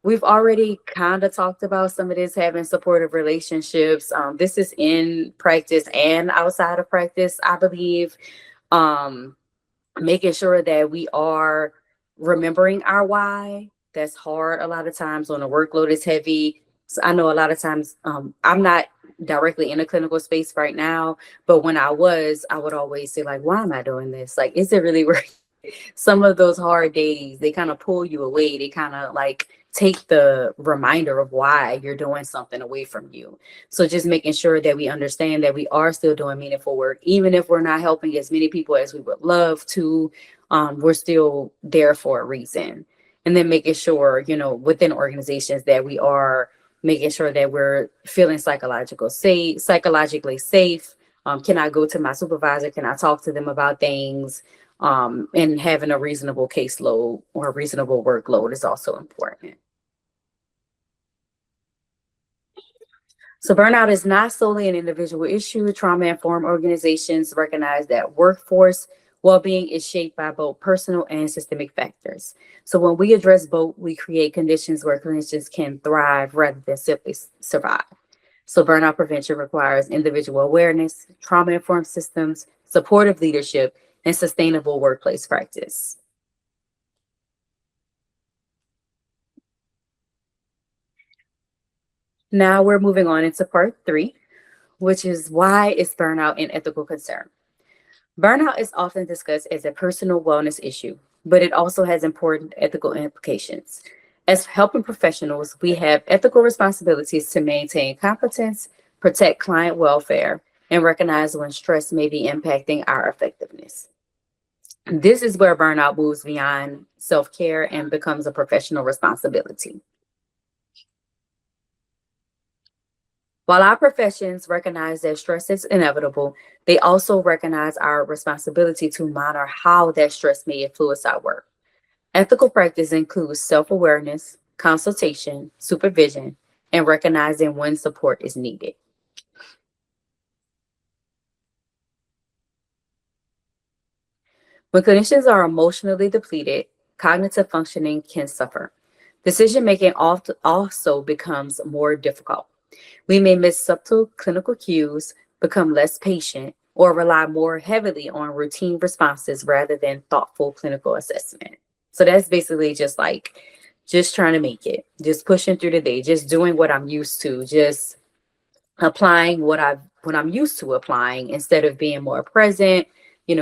we've already kind of talked about some of this, having supportive relationships. This is in practice and outside of practice, I believe. Making sure that we are remembering our why. That's hard a lot of times when the workload is heavy. So I know a lot of times I'm not directly in a clinical space right now, but when I would always say like, why am I doing this? Like, is it really worth it? Some of those hard days, they kind of pull you away. They kind of like take the reminder of why you're doing something away from you. So just making sure that we understand that we are still doing meaningful work, even if we're not helping as many people as we would love to, we're still there for a reason. And then making sure, within organizations that we are making sure that we're feeling psychologically safe. Can I go to my supervisor? Can I talk to them about things? And having a reasonable caseload or a reasonable workload is also important. So burnout is not solely an individual issue. Trauma-informed organizations recognize that workforce well-being is shaped by both personal and systemic factors. So when we address both, we create conditions where clinicians can thrive rather than simply survive. So burnout prevention requires individual awareness, trauma-informed systems, supportive leadership, and sustainable workplace practice. Now we're moving on into part 3, which is why is burnout an ethical concern? Burnout is often discussed as a personal wellness issue, but it also has important ethical implications. As helping professionals, we have ethical responsibilities to maintain competence, protect client welfare, and recognize when stress may be impacting our effectiveness. This is where burnout moves beyond self-care and becomes a professional responsibility. While our professions recognize that stress is inevitable, they also recognize our responsibility to monitor how that stress may influence our work. Ethical practice includes self-awareness, consultation, supervision, and recognizing when support is needed. When clinicians are emotionally depleted, cognitive functioning can suffer. Decision-making also becomes more difficult. We may miss subtle clinical cues, become less patient, or rely more heavily on routine responses rather than thoughtful clinical assessment. So that's basically just trying to make it, just pushing through the day, just doing what I'm used to, just applying what I've I'm used to applying, instead of being more present,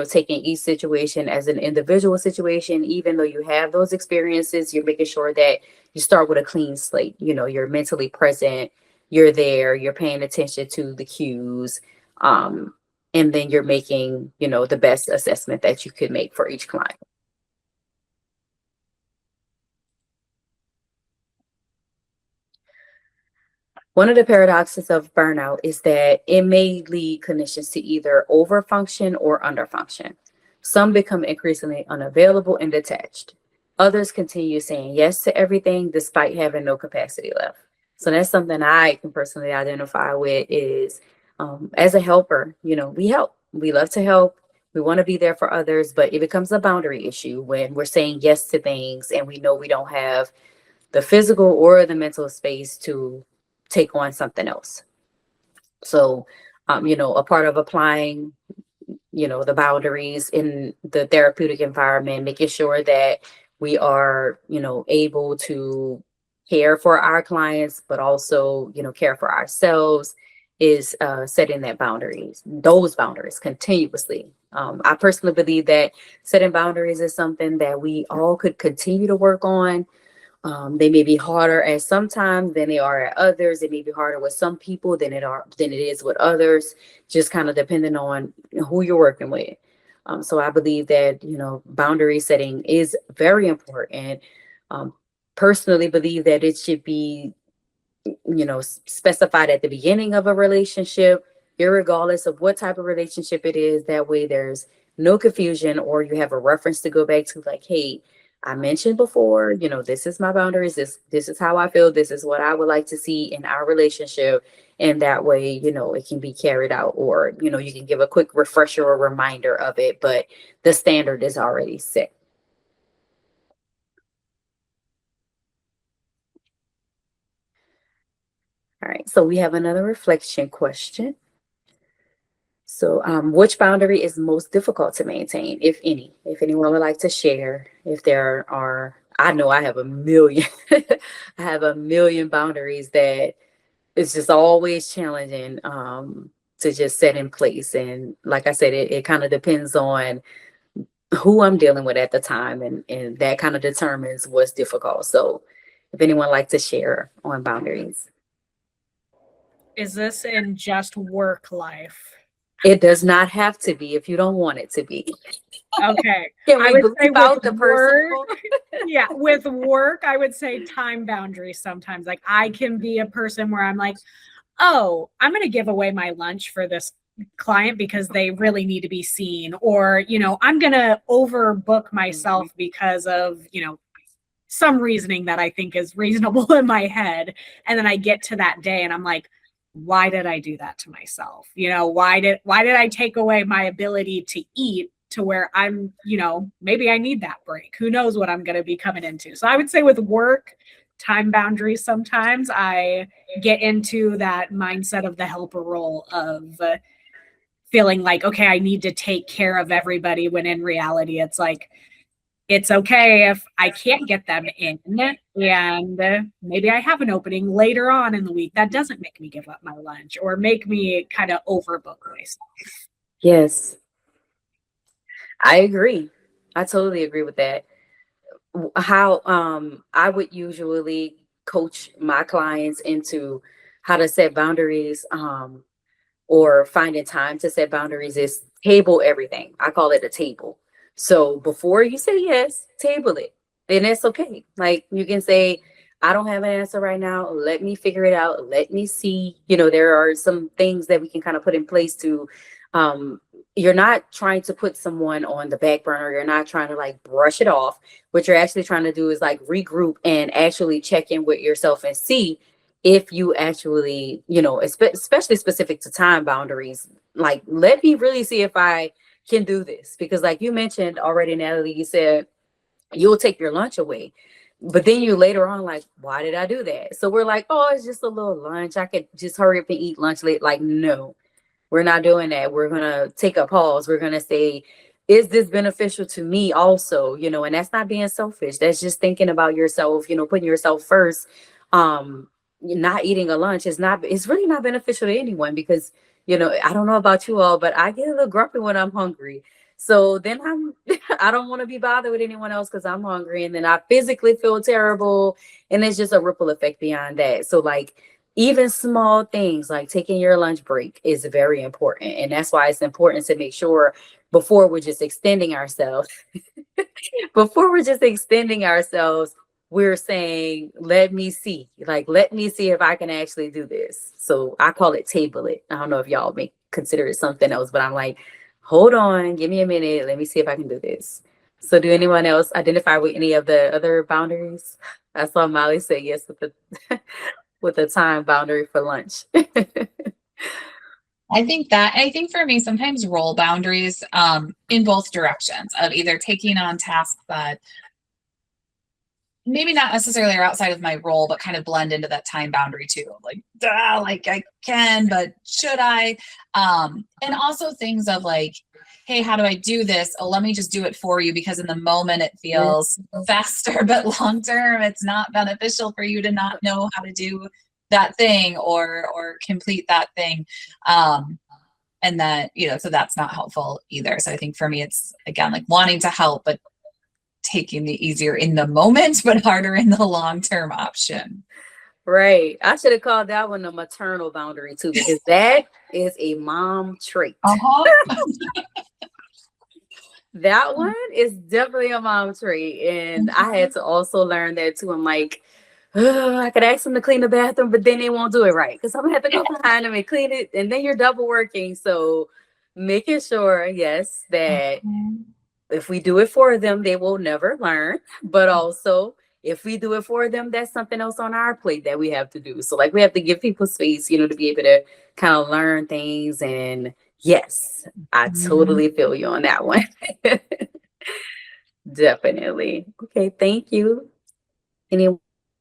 taking each situation as an individual situation. Even though you have those experiences, you're making sure that you start with a clean slate. You're mentally present, you're there, you're paying attention to the cues, and then you're making, the best assessment that you could make for each client. One of the paradoxes of burnout is that it may lead clinicians to either overfunction or underfunction. Some become increasingly unavailable and detached. Others continue saying yes to everything despite having no capacity left. So that's something I can personally identify with is, as a helper, we help. We love to help. We want to be there for others, but it becomes a boundary issue when we're saying yes to things and we know we don't have the physical or the mental space to take on something else. So, a part of applying, the boundaries in the therapeutic environment, making sure that we are, able to care for our clients, but also, care for ourselves, is setting those boundaries continuously. I personally believe that setting boundaries is something that we all could continue to work on. They may be harder at sometimes than they are at others. It may be harder with some people than it is with others, just kind of depending on who you're working with. So I believe that, boundary setting is very important. Personally believe that it should be, specified at the beginning of a relationship, irregardless of what type of relationship it is. That way there's no confusion, or you have a reference to go back to, like, hey, I mentioned before, this is my boundaries. This is how I feel. This is what I would like to see in our relationship. And that way, it can be carried out, or, you can give a quick refresher or reminder of it, but the standard is already set. All right, so we have another reflection question. So which boundary is most difficult to maintain, if any? If anyone would like to share, if there are, I know I have a million, I have a million boundaries that it's just always challenging to just set in place. And like I said, it kind of depends on who I'm dealing with at the time, and that kind of determines what's difficult. So if anyone would like to share on boundaries. Is this in just work life? It does not have to be if you don't want it to be. Okay. Can I we would say bleep out with the person? work, yeah, with work, I would say time boundaries sometimes. Like, I can be a person where I'm like, oh, I'm going to give away my lunch for this client because they really need to be seen. Or, I'm going to overbook myself because of, some reasoning that I think is reasonable in my head. And then I get to that day and I'm like, why did I do that to myself? Why did I take away my ability to eat to where I'm, maybe I need that break. Who knows what I'm going to be coming into. So I would say with work, time boundaries, sometimes I get into that mindset of the helper role of feeling like, okay, I need to take care of everybody, when in reality, it's like, it's okay if I can't get them in, and maybe I have an opening later on in the week. That doesn't make me give up my lunch or make me kind of overbook myself. Yes, I agree. I totally agree with that. How I would usually coach my clients into how to set boundaries, or finding time to set boundaries, is table everything. I call it a table. So before you say yes, table it. And that's okay. Like, you can say, I don't have an answer right now. Let me figure it out. Let me see. There are some things that we can kind of put in place to, you're not trying to put someone on the back burner. You're not trying to like brush it off. What you're actually trying to do is like regroup and actually check in with yourself and see if you actually, especially specific to time boundaries, like, let me really see if I can do this. Because like you mentioned already, Natalie, you said you'll take your lunch away, but then you later on like, why did I do that? So we're like, oh, it's just a little lunch, I could just hurry up and eat lunch late. Like, no, we're not doing that. We're gonna take a pause. We're gonna say, is this beneficial to me also? And that's not being selfish. That's just thinking about yourself, putting yourself first. Not eating a lunch it's really not beneficial to anyone, because I don't know about you all, but I get a little grumpy when I'm hungry. So then I don't want to be bothered with anyone else because I'm hungry, and then I physically feel terrible, and it's just a ripple effect beyond that. So like even small things like taking your lunch break is very important, and that's why it's important to make sure before we're just extending ourselves, we're saying, let me see if I can actually do this. So I call it table it. I don't know if y'all may consider it something else, but I'm like, hold on, give me a minute. Let me see if I can do this. So do anyone else identify with any of the other boundaries? I saw Molly say yes with the with the time boundary for lunch. I think for me, sometimes role boundaries in both directions of either taking on tasks that maybe not necessarily are outside of my role, but kind of blend into that time boundary too. Like, like I can, but should I? And also things of like, hey, how do I do this? Oh, let me just do it for you, because in the moment it feels faster, but long term it's not beneficial for you to not know how to do that thing or complete that thing. And that, so that's not helpful either. So I think for me, it's again, like wanting to help, but taking the easier in the moment, but harder in the long-term option. Right. I should have called that one the maternal boundary too, because that is a mom trait. That one is definitely a mom trait. And I had to also learn that too. I'm like, I could ask them to clean the bathroom, but then they won't do it right because I'm gonna have to go behind them and clean it, and then you're double working. So making sure, yes, that if we do it for them, they will never learn. But also, if we do it for them, that's something else on our plate that we have to do. So like we have to give people space, to be able to kind of learn things. And yes, I totally feel you on that one. Definitely. Okay, thank you.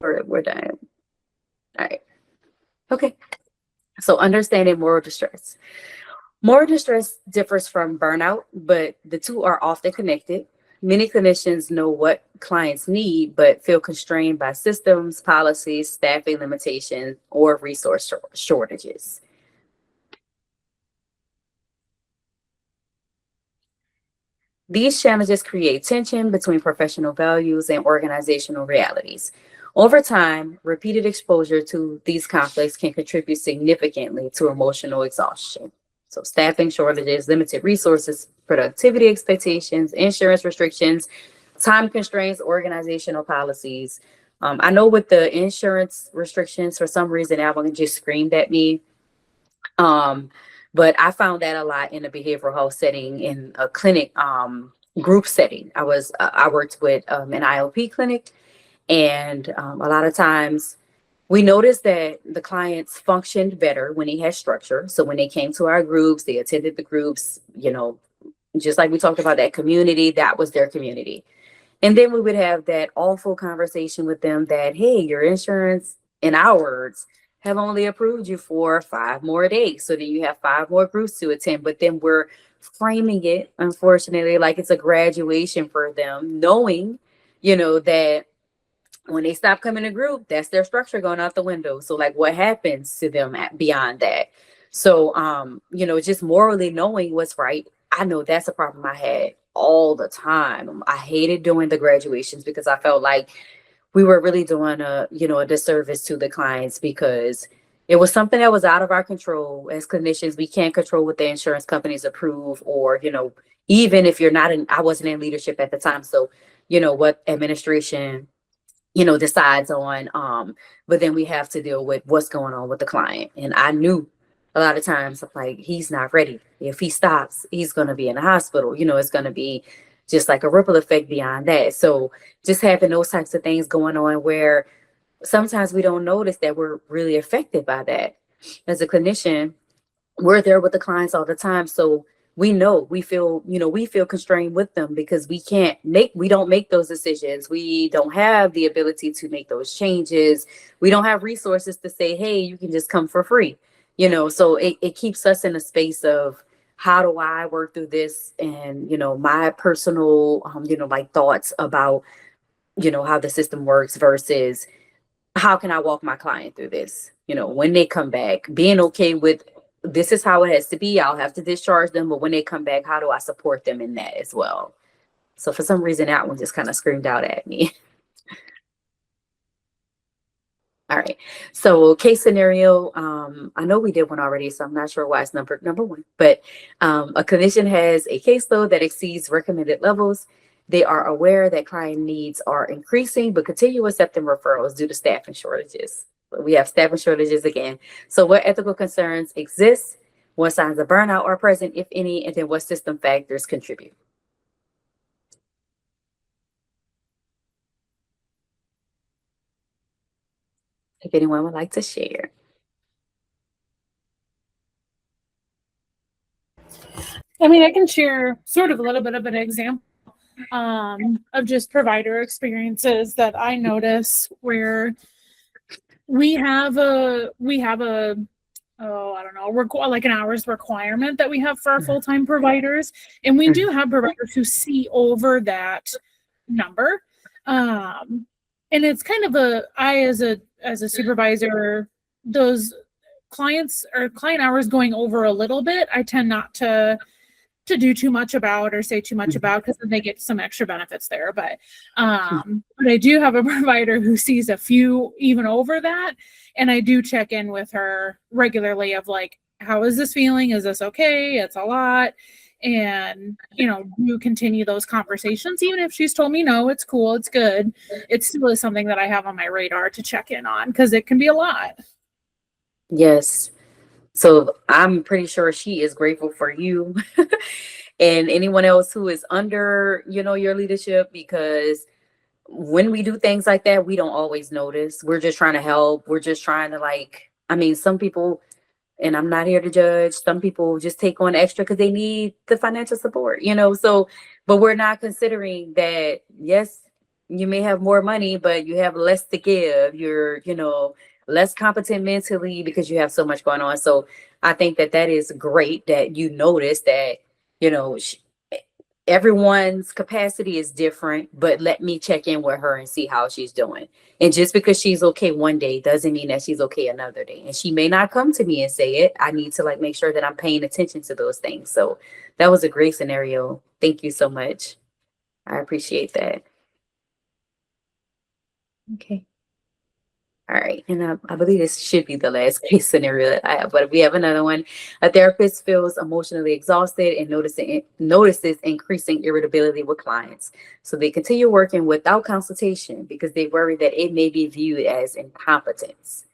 We're done. All right. Okay. So understanding moral distress. Moral distress differs from burnout, but the two are often connected. Many clinicians know what clients need, but feel constrained by systems, policies, staffing limitations, or resource shortages. These challenges create tension between professional values and organizational realities. Over time, repeated exposure to these conflicts can contribute significantly to emotional exhaustion. So staffing shortages, limited resources, productivity expectations, insurance restrictions, time constraints, organizational policies. I know with the insurance restrictions, for some reason, everyone just screamed at me. But I found that a lot in a behavioral health setting, in a clinic group setting. I worked with an IOP clinic, and a lot of times we noticed that the clients functioned better when they had structure. So when they came to our groups, they attended the groups, just like we talked about that community, that was their community. And then we would have that awful conversation with them that, hey, your insurance, in our words, have only approved you for 5 more days. So then you have 5 more groups to attend. But then we're framing it, unfortunately, like it's a graduation for them, knowing, that when they stop coming to group, that's their structure going out the window. So like what happens to them beyond that? So, just morally knowing what's right. I know that's a problem I had all the time. I hated doing the graduations because I felt like we were really doing a disservice to the clients, because it was something that was out of our control. As clinicians, we can't control what the insurance companies approve, or, even if you're not I wasn't in leadership at the time. So, what administration, decides on, but then we have to deal with what's going on with the client. And I knew a lot of times, I'm like, he's not ready. If he stops, he's going to be in the hospital. It's going to be just like a ripple effect beyond that. So just having those types of things going on where sometimes we don't notice that we're really affected by that. As a clinician, we're there with the clients all the time. So we feel constrained with them because we don't make those decisions. We don't have the ability to make those changes. We don't have resources to say, hey, you can just come for free. So it keeps us in a space of, how do I work through this? And, my personal, like thoughts about, how the system works versus how can I walk my client through this? When they come back, being okay with this is how it has to be. I'll have to discharge them, but when they come back, how do I support them in that as well? So for some reason, that one just kind of screamed out at me. All right. So case scenario, I know we did one already, so I'm not sure why it's number one, but a clinician has a caseload that exceeds recommended levels. They are aware that client needs are increasing, but continue accepting referrals due to staffing shortages. We have staffing shortages again. So what ethical concerns exist? What signs of burnout are present, if any, and then what system factors contribute? If anyone would like to share. I mean, I can share sort of a little bit of an example of just provider experiences that I notice where we have a I don't know, like an hours requirement that we have for our full-time providers, and we do have providers who see over that number, and it's kind of I as a supervisor, those clients or client hours going over a little bit, I tend not to do too much about or say too much about, because then they get some extra benefits there. But I do have a provider who sees a few even over that, and I do check in with her regularly of like, how is this feeling? Is this okay? It's a lot. And, you continue those conversations, even if she's told me, no, it's cool, it's good. It's still something that I have on my radar to check in on, because it can be a lot. Yes. So I'm pretty sure she is grateful for you and anyone else who is under, your leadership, because when we do things like that, we don't always notice. We're just trying to help. We're just trying to some people, and I'm not here to judge, some people just take on extra because they need the financial support, but we're not considering that, yes, you may have more money, but you have less to give. You're, less competent mentally because you have so much going on. So I think that is great that you notice that, everyone's capacity is different, but let me check in with her and see how she's doing. And just because she's okay one day doesn't mean that she's okay another day. And she may not come to me and say it. I need to make sure that I'm paying attention to those things. So that was a great scenario. Thank you so much. I appreciate that. Okay. All right, and I believe this should be the last case scenario that I have, but we have another one. A therapist feels emotionally exhausted and notices increasing irritability with clients. So they continue working without consultation because they worry that it may be viewed as incompetence.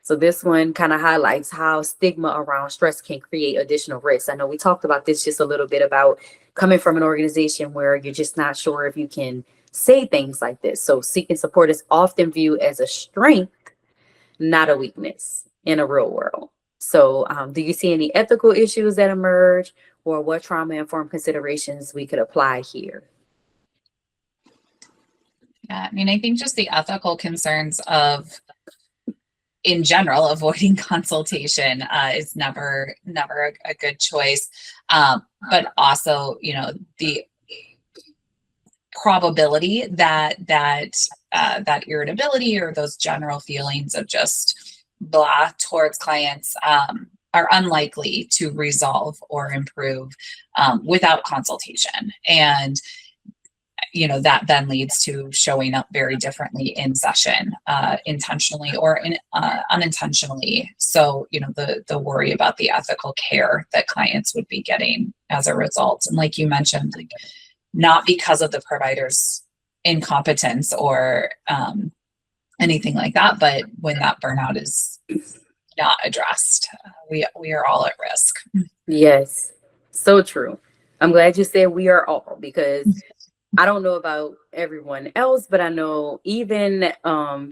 So this one kind of highlights how stigma around stress can create additional risks. I know we talked about this just a little bit about coming from an organization where you're just not sure if you can say things like this. So seeking support is often viewed as a strength, not a weakness in a real world. So do you see any ethical issues that emerge, or what trauma-informed considerations we could apply here? Yeah, I think just the ethical concerns of, in general, avoiding consultation is never a good choice. But also, the probability that irritability or those general feelings of just blah towards clients are unlikely to resolve or improve without consultation. And that then leads to showing up very differently in session, intentionally or unintentionally. So, the worry about the ethical care that clients would be getting as a result. And like you mentioned, not because of the provider's incompetence or anything like that, but when that burnout is not addressed, we are all at risk. Yes, so true. I'm glad you said we are all, because I don't know about everyone else, but I know even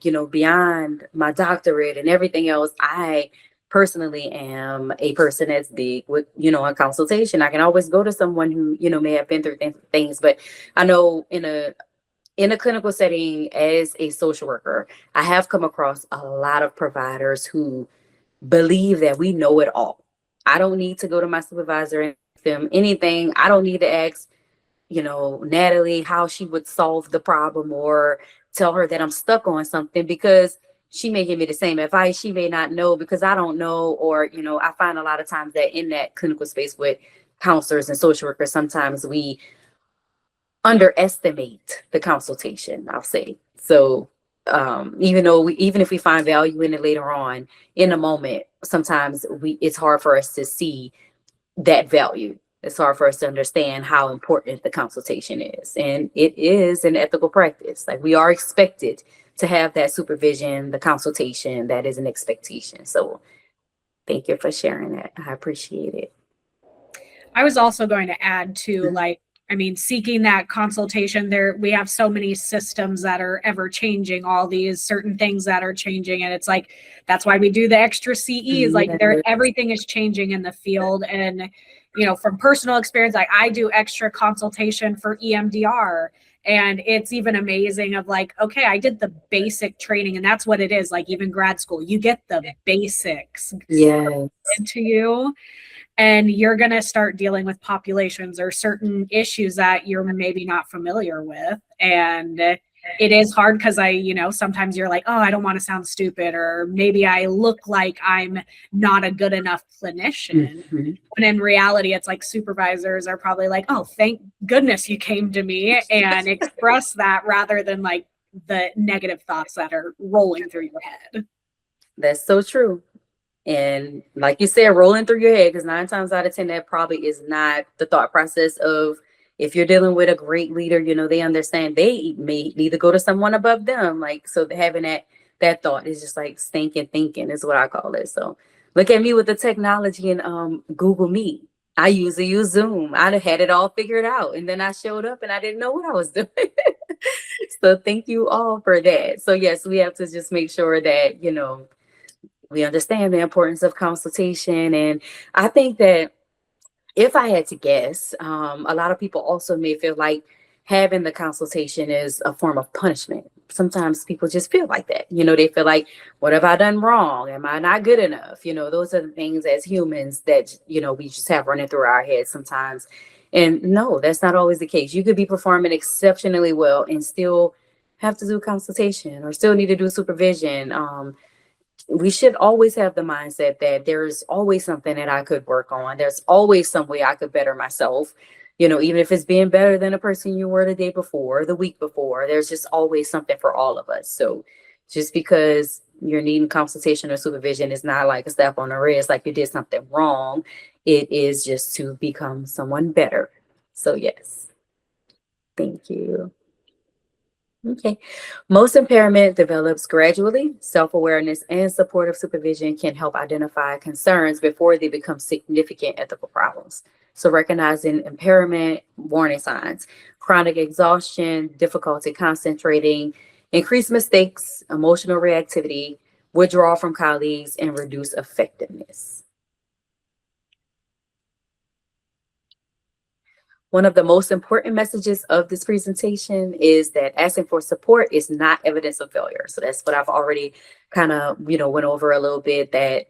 beyond my doctorate and everything else, I personally am a person that's big with, a consultation. I can always go to someone who, may have been through things, but I know in a clinical setting as a social worker, I have come across a lot of providers who believe that we know it all. I don't need to go to my supervisor and ask them anything. I don't need to ask, Natalie how she would solve the problem or tell her that I'm stuck on something, because she may give me the same advice. She may not know because I don't know. Or, you know, I find a lot of times that in that clinical space with counselors and social workers, sometimes we underestimate the consultation, I'll say. So even if we find value in it later on, in a moment, sometimes it's hard for us to see that value. It's hard for us to understand how important the consultation is. And it is an ethical practice. Like, we are expected to have that supervision, the consultation, that is an expectation. So thank you for sharing that. I appreciate it. I was also going to add to, like, I mean, seeking that consultation there, we have so many systems that are ever changing, all these certain things that are changing. And it's like, that's why we do the extra CEs. Like, everything is changing in the field. And, you know, from personal experience, like, I do extra consultation for EMDR. And it's even amazing of like, okay, I did the basic training, and that's what it is. Like, even grad school, you get the basics into you. And you're going to start dealing with populations or certain issues that you're maybe not familiar with. And it is hard because sometimes you're like, oh, I don't want to sound stupid, or maybe I look like I'm not a good enough clinician. Mm-hmm. When in reality, it's like supervisors are probably like, oh, thank goodness you came to me and express that, rather than like the negative thoughts that are rolling through your head. That's so true. And like you said, rolling through your head, because 9 times out of 10, that probably is not the thought process of, if you're dealing with a great leader, you know, they understand they may need to go to someone above them. Like, so having that thought is just like stinking thinking is what I call it. So look at me with the technology and Google Meet. I usually use Zoom. I had it all figured out. And then I showed up and I didn't know what I was doing. So thank you all for that. So yes, we have to just make sure that, you know, we understand the importance of consultation. And I think that if I had to guess, a lot of people also may feel like having the consultation is a form of punishment. Sometimes people just feel like that. You know, they feel like, what have I done wrong? Am I not good enough? You know, those are the things as humans that, you know, we just have running through our heads sometimes. And no, that's not always the case. You could be performing exceptionally well and still have to do consultation or still need to do supervision. We should always have the mindset that there's always something that I could work on. There's always some way I could better myself. You know, even if it's being better than a person you were the day before, the week before, there's just always something for all of us. So just because you're needing consultation or supervision is not like a slap on the wrist, like you did something wrong. It is just to become someone better. So yes, thank you. Okay. Most impairment develops gradually. Self-awareness and supportive supervision can help identify concerns before they become significant ethical problems. So recognizing impairment, warning signs, chronic exhaustion, difficulty concentrating, increased mistakes, emotional reactivity, withdrawal from colleagues, and reduced effectiveness. One of the most important messages of this presentation is that asking for support is not evidence of failure. So that's what I've already kind of, went over a little bit, that,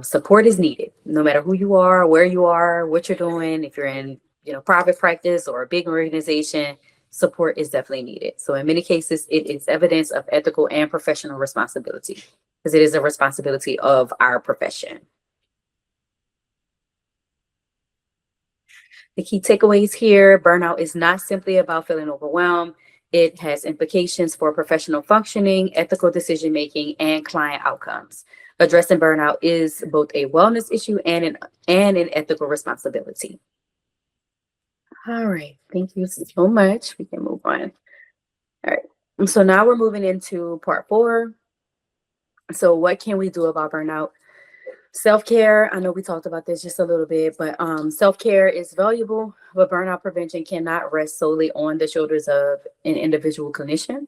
support is needed no matter who you are, where you are, what you're doing. If you're in, private practice or a big organization, support is definitely needed. So in many cases, it is evidence of ethical and professional responsibility, because it is a responsibility of our profession. The key takeaways here: burnout is not simply about feeling overwhelmed. It has implications for professional functioning, ethical decision-making, and client outcomes. Addressing burnout is both a wellness issue and an ethical responsibility. All right, thank you so much. We can move on. All right, so now we're moving into part 4. So what can we do about burnout? Self-care, I know we talked about this just a little bit, but self-care is valuable, but burnout prevention cannot rest solely on the shoulders of an individual clinician.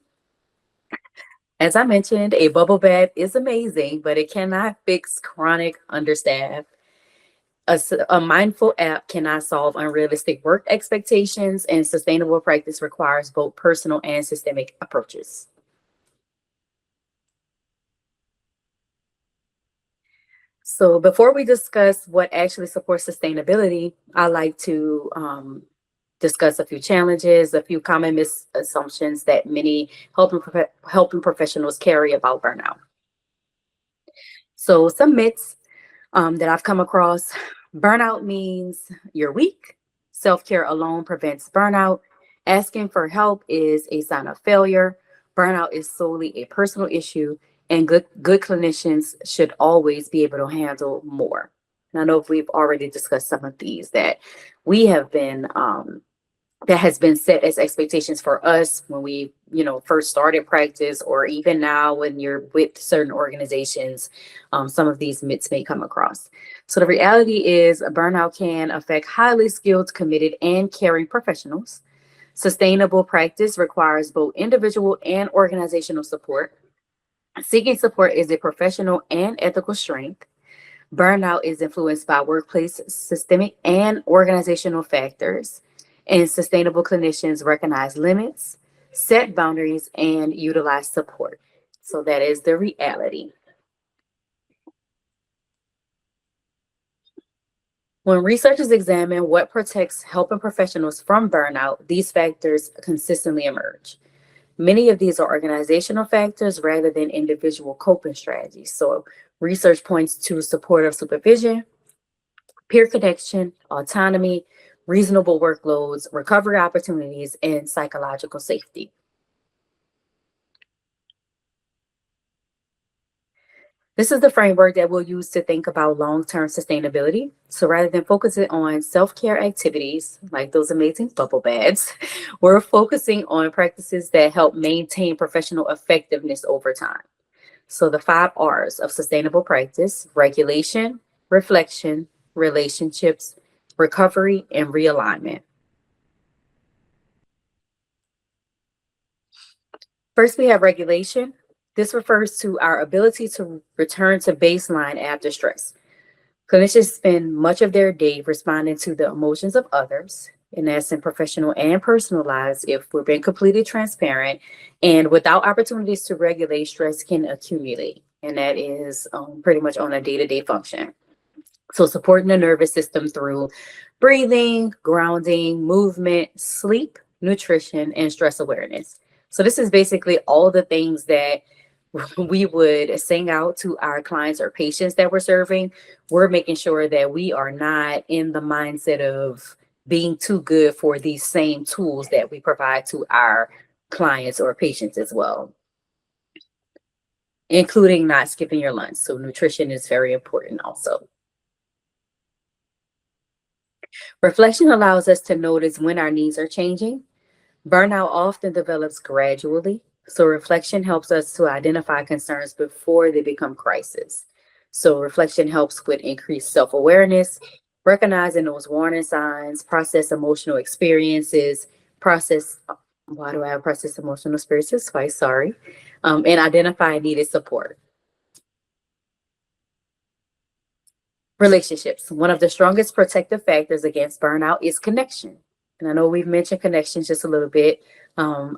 As I mentioned, a bubble bath is amazing, but it cannot fix chronic understaffed. A mindful app cannot solve unrealistic work expectations, and sustainable practice requires both personal and systemic approaches. So before we discuss what actually supports sustainability, I like to discuss a few challenges, a few common misassumptions that many helping professionals carry about burnout. So some myths that I've come across: burnout means you're weak. Self-care alone prevents burnout. Asking for help is a sign of failure. Burnout is solely a personal issue, and good clinicians should always be able to handle more. And I know we've already discussed some of these that we have been that has been set as expectations for us when we, first started practice, or even now when you're with certain organizations. Some of these myths may come across. So the reality is burnout can affect highly skilled, committed, and caring professionals. Sustainable practice requires both individual and organizational support. Seeking support is a professional and ethical strength. Burnout is influenced by workplace systemic and organizational factors, and sustainable clinicians recognize limits, set boundaries, and utilize support. So that is the reality. When researchers examine what protects helping professionals from burnout, these factors consistently emerge. Many of these are organizational factors rather than individual coping strategies. So research points to supportive supervision, peer connection, autonomy, reasonable workloads, recovery opportunities, and psychological safety. This is the framework that we'll use to think about long-term sustainability. So rather than focusing on self-care activities like those amazing bubble baths, we're focusing on practices that help maintain professional effectiveness over time. So the 5 R's of sustainable practice: regulation, reflection, relationships, recovery, and realignment. First, we have regulation. This refers to our ability to return to baseline after stress. Clinicians spend much of their day responding to the emotions of others, and that's in professional and personal lives, if we're being completely transparent. And without opportunities to regulate, stress can accumulate, and that is pretty much on a day-to-day function. So supporting the nervous system through breathing, grounding, movement, sleep, nutrition, and stress awareness. So this is basically all the things that we would sing out to our clients or patients that we're serving. We're making sure that we are not in the mindset of being too good for these same tools that we provide to our clients or patients as well, including not skipping your lunch. So nutrition is very important also. Reflection allows us to notice when our needs are changing. Burnout often develops gradually, so reflection helps us to identify concerns before they become crisis. So reflection helps with increased self-awareness, recognizing those warning signs, process emotional experiences, why do I have process emotional experiences twice? Sorry. And identify needed support. Relationships. One of the strongest protective factors against burnout is connection. And I know we've mentioned connections just a little bit.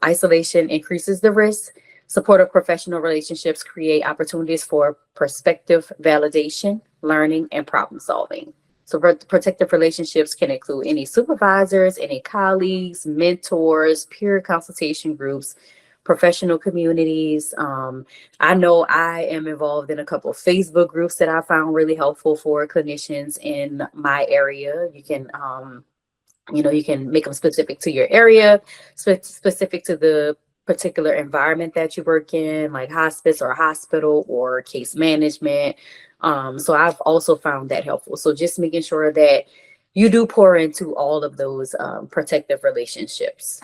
Isolation increases the risk. Supportive professional relationships create opportunities for perspective validation, learning, and problem solving. So protective relationships can include any supervisors, any colleagues, mentors, peer consultation groups, professional communities. I know I am involved in a couple of Facebook groups that I found really helpful for clinicians in my area. You can you can make them specific to your area, specific to the particular environment that you work in, like hospice or hospital or case management. So I've also found that helpful. So just making sure that you do pour into all of those protective relationships.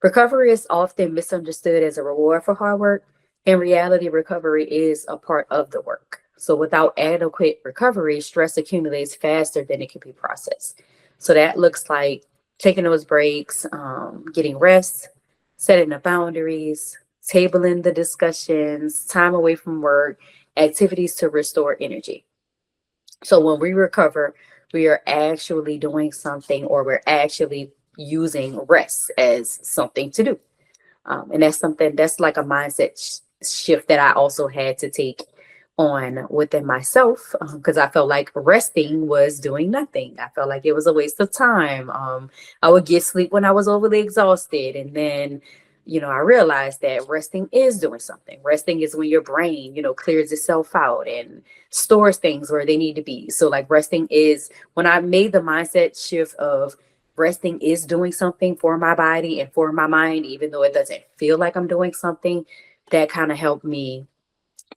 Recovery is often misunderstood as a reward for hard work. In reality, recovery is a part of the work. So without adequate recovery, stress accumulates faster than it can be processed. So that looks like taking those breaks, getting rest, setting the boundaries, tabling the discussions, time away from work, activities to restore energy. So when we recover, we are actually doing something, or we're actually using rest as something to do. And that's like a mindset shift that I also had to take on within myself, because I felt like resting was doing nothing. I felt like it was a waste of time. I would get sleep when I was overly exhausted. And then, I realized that resting is doing something. Resting is when your brain, clears itself out and stores things where they need to be. So like resting is when I made the mindset shift of resting is doing something for my body and for my mind, even though it doesn't feel like I'm doing something, that kind of helped me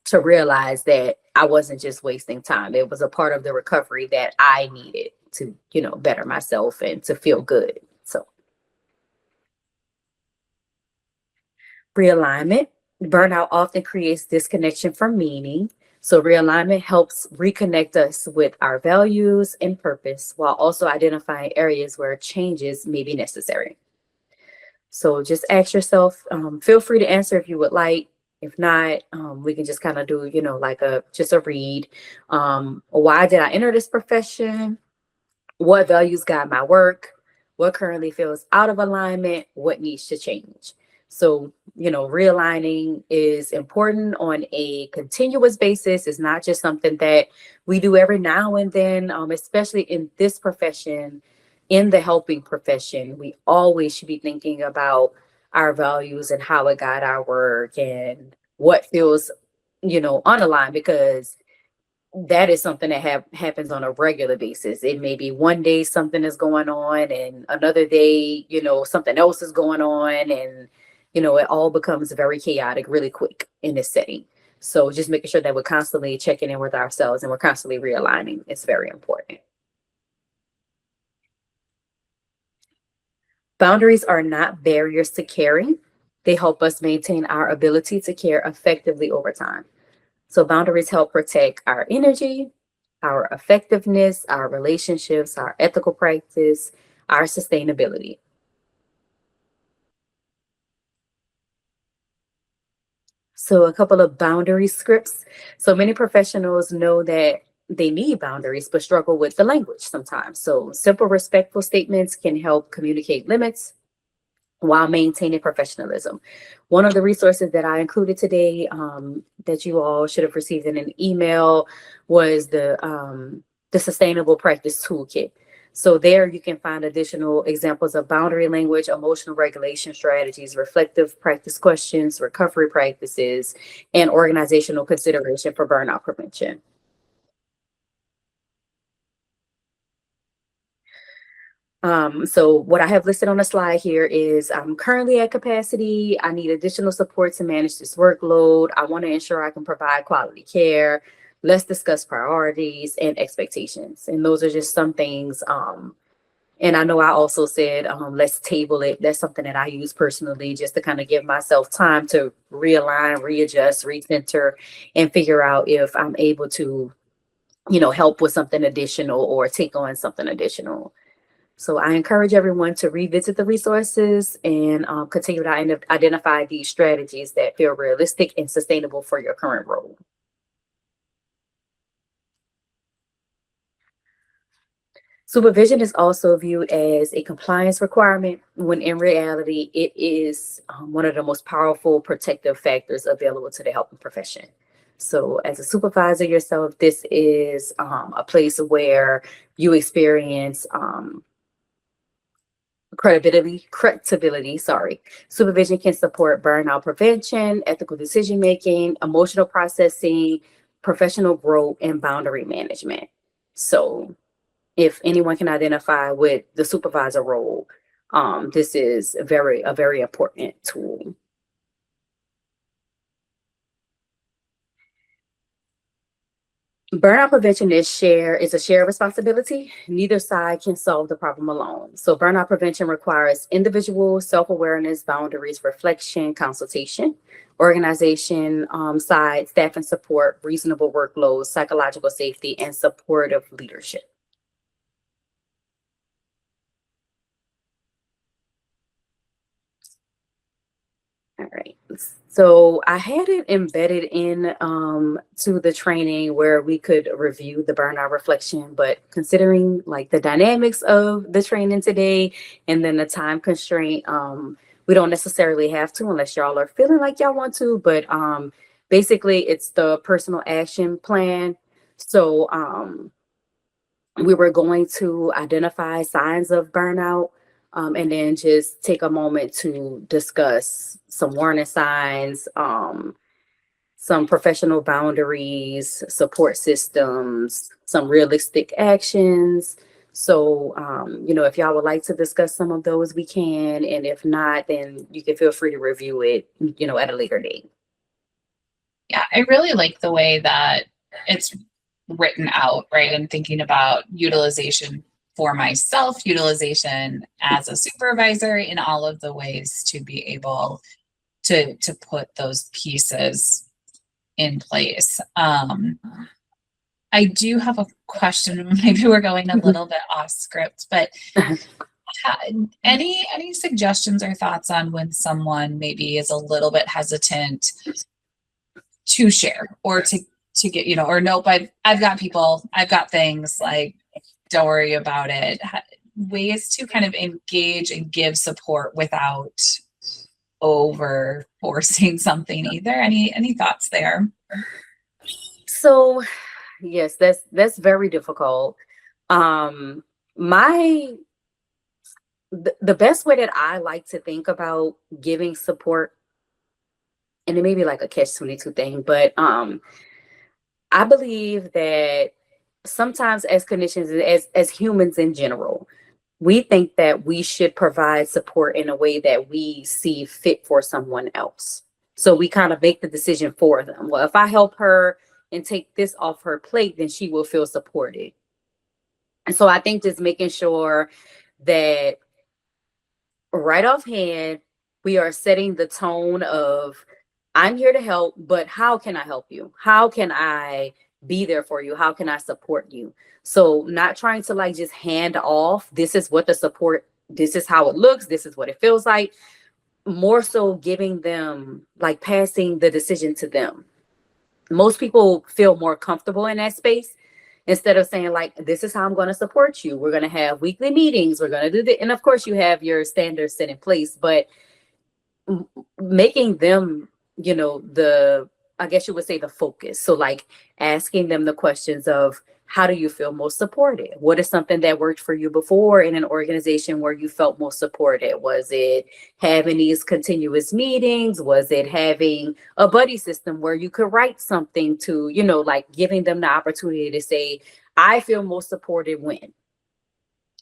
to realize that I wasn't just wasting time. It was a part of the recovery that I needed to, better myself and to feel good. So realignment. Burnout often creates disconnection from meaning. So realignment helps reconnect us with our values and purpose while also identifying areas where changes may be necessary. So just ask yourself, feel free to answer if you would like. If not, we can just kind of do, like just a read. Why did I enter this profession? What values guide my work? What currently feels out of alignment? What needs to change? So, realigning is important on a continuous basis. It's not just something that we do every now and then, especially in this profession, in the helping profession. We always should be thinking about our values and how it guide our work and what feels, unaligned, because that is something that happens on a regular basis. It may be one day something is going on and another day, something else is going on, and, it all becomes very chaotic really quick in this setting. So just making sure that we're constantly checking in with ourselves and we're constantly realigning is very important. Boundaries are not barriers to caring. They help us maintain our ability to care effectively over time. So boundaries help protect our energy, our effectiveness, our relationships, our ethical practice, our sustainability. So a couple of boundary scripts. So many professionals know that they need boundaries, but struggle with the language sometimes. So simple, respectful statements can help communicate limits while maintaining professionalism. One of the resources that I included today, that you all should have received in an email, was the Sustainable Practice Toolkit. So there you can find additional examples of boundary language, emotional regulation strategies, reflective practice questions, recovery practices, and organizational consideration for burnout prevention. So what I have listed on the slide here is I'm currently at capacity. I need additional support to manage this workload. I want to ensure I can provide quality care. Let's discuss priorities and expectations. And those are just some things. And I know I also said, let's table it. That's something that I use personally, just to kind of give myself time to realign, readjust, recenter, and figure out if I'm able to, help with something additional or take on something additional. So I encourage everyone to revisit the resources and continue to identify these strategies that feel realistic and sustainable for your current role. Supervision is also viewed as a compliance requirement, when in reality, it is one of the most powerful protective factors available to the helping profession. So as a supervisor yourself, this is a place where you experience credibility. Supervision can support burnout prevention, ethical decision-making, emotional processing, professional growth, and boundary management. So if anyone can identify with the supervisor role, this is a very important tool. Burnout prevention is a shared responsibility. Neither side can solve the problem alone. So burnout prevention requires individual self-awareness, boundaries, reflection, consultation, organization side, staff and support, reasonable workloads, psychological safety, and supportive leadership. All right. So I had it embedded in to the training where we could review the burnout reflection, but considering like the dynamics of the training today and then the time constraint, we don't necessarily have to unless y'all are feeling like y'all want to, but basically it's the personal action plan. So we were going to identify signs of burnout, and then just take a moment to discuss some warning signs, some professional boundaries, support systems, some realistic actions. So, if y'all would like to discuss some of those, we can. And if not, then you can feel free to review it, at a later date. Yeah, I really like the way that it's written out, right? And thinking about utilization for myself, utilization as a supervisor, in all of the ways to be able to put those pieces in place. I do have a question. Maybe we're going a little bit off script, but any suggestions or thoughts on when someone maybe is a little bit hesitant to share or to get, or nope, I've got people, I've got things, like, don't worry about it. Ways to kind of engage and give support without over forcing something either. Any thoughts there? So yes, that's very difficult. The best way that I like to think about giving support, and it may be like a catch-22 thing, but I believe that sometimes as clinicians, as humans in general, we think that we should provide support in a way that we see fit for someone else. So we kind of make the decision for them. Well, if I help her and take this off her plate, then she will feel supported. And so I think just making sure that right offhand, we are setting the tone of, I'm here to help, but how can I help you? How can I be there for you? How can I support you? So not trying to like just hand off, this is what the support, this is how it looks, this is what it feels like. More so giving them, like, passing the decision to them. Most people feel more comfortable in that space instead of saying, like, this is how I'm going to support you. We're going to have weekly meetings. We're going to do that. And of course you have your standards set in place, but making them, I guess you would say, the focus. So like asking them the questions of, how do you feel most supported? What is something that worked for you before in an organization where you felt most supported? Was it having these continuous meetings? Was it having a buddy system where you could write something to, like giving them the opportunity to say, I feel most supported when?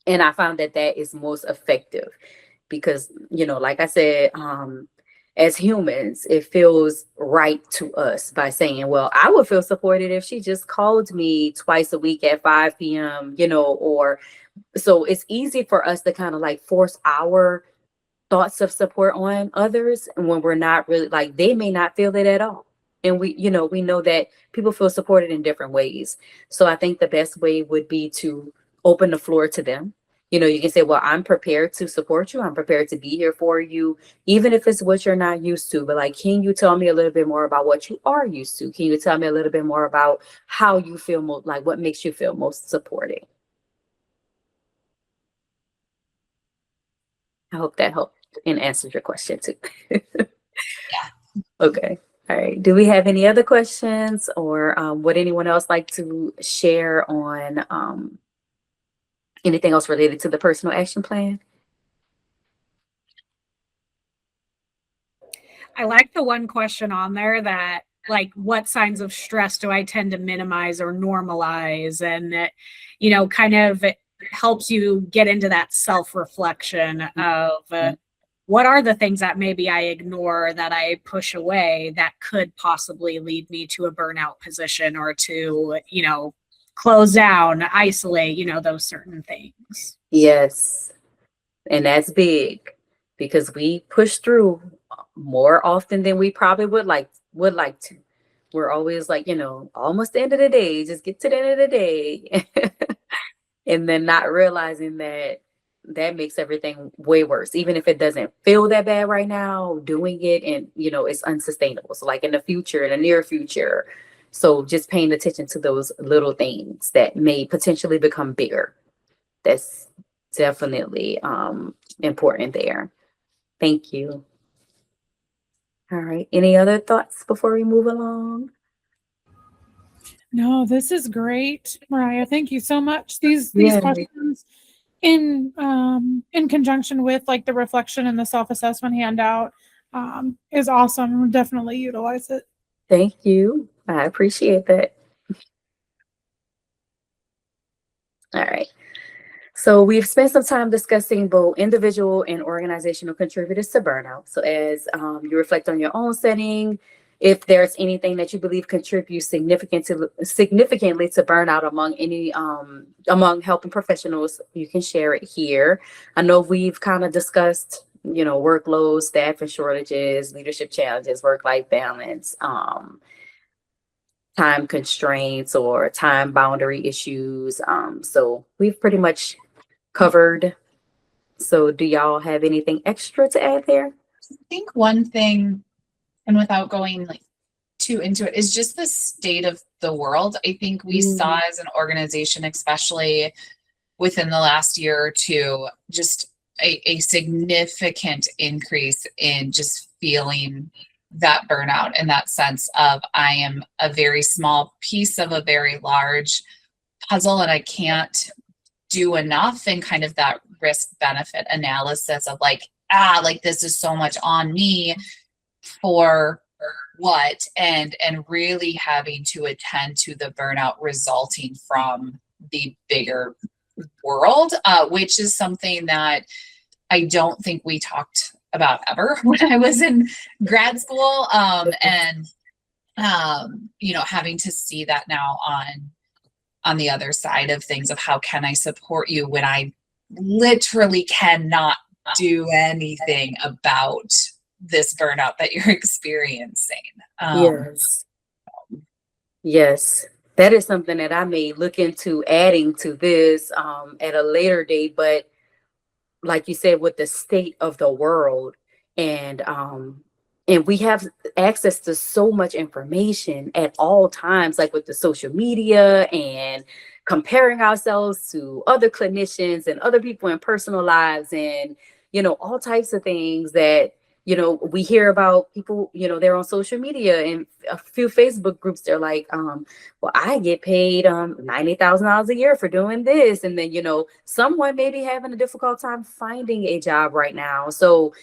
And I found that is most effective because, like I said, as humans, it feels right to us by saying, well, I would feel supported if she just called me twice a week at 5 p.m., or so it's easy for us to kind of like force our thoughts of support on others. And when we're not really, like, they may not feel it at all. And we know that people feel supported in different ways. So I think the best way would be to open the floor to them. You can say, well, I'm prepared to support you. I'm prepared to be here for you, even if it's what you're not used to. But like, can you tell me a little bit more about what you are used to? Can you tell me a little bit more about how you feel most, like what makes you feel most supported? I hope that helped and answered your question too. Yeah. Okay. All right. Do we have any other questions, or would anyone else like to share on anything else related to the personal action plan? I like the one question on there that, like, what signs of stress do I tend to minimize or normalize? And that, kind of helps you get into that self-reflection of what are the things that maybe I ignore, that I push away, that could possibly lead me to a burnout position, or to, close down, isolate, those certain things. Yes. And that's big because we push through more often than we probably would like to. We're always like, almost the end of the day, just get to the end of the day. And then not realizing that makes everything way worse. Even if it doesn't feel that bad right now, doing it, and it's unsustainable. So like in the near future. So just paying attention to those little things that may potentially become bigger. That's definitely important there. Thank you. All right. Any other thoughts before we move along? No, this is great, Mariah. Thank you so much. These Yeah. questions in conjunction with like the reflection and the self-assessment handout is awesome. We'll definitely utilize it. Thank you. I appreciate that. All right. So we've spent some time discussing both individual and organizational contributors to burnout. So as you reflect on your own setting, if there's anything that you believe contributes significantly to burnout among helping professionals, you can share it here. I know we've kind of discussed, workload, staffing shortages, leadership challenges, work-life balance, time constraints or time boundary issues. So we've pretty much covered. So do y'all have anything extra to add there? I think one thing, and without going like too into it, is just the state of the world. I think we saw as an organization, especially within the last year or two, just a significant increase in just feeling that burnout and that sense of I am a very small piece of a very large puzzle and I can't do enough, and kind of that risk benefit analysis of like this is so much on me for what, and really having to attend to the burnout resulting from the bigger world, which is something that I don't think we talked about ever when I was in grad school, and having to see that now on the other side of things of how can I support you when I literally cannot do anything about this burnout that you're experiencing. Yes. That is something that I may look into adding to this at a later date. But like you said, with the state of the world, and we have access to so much information at all times, like with the social media and comparing ourselves to other clinicians and other people in personal lives, and all types of things that we hear about people, they're on social media and a few Facebook groups. They're like, well, I get paid $90,000 a year for doing this. And then, someone may be having a difficult time finding a job right now. So,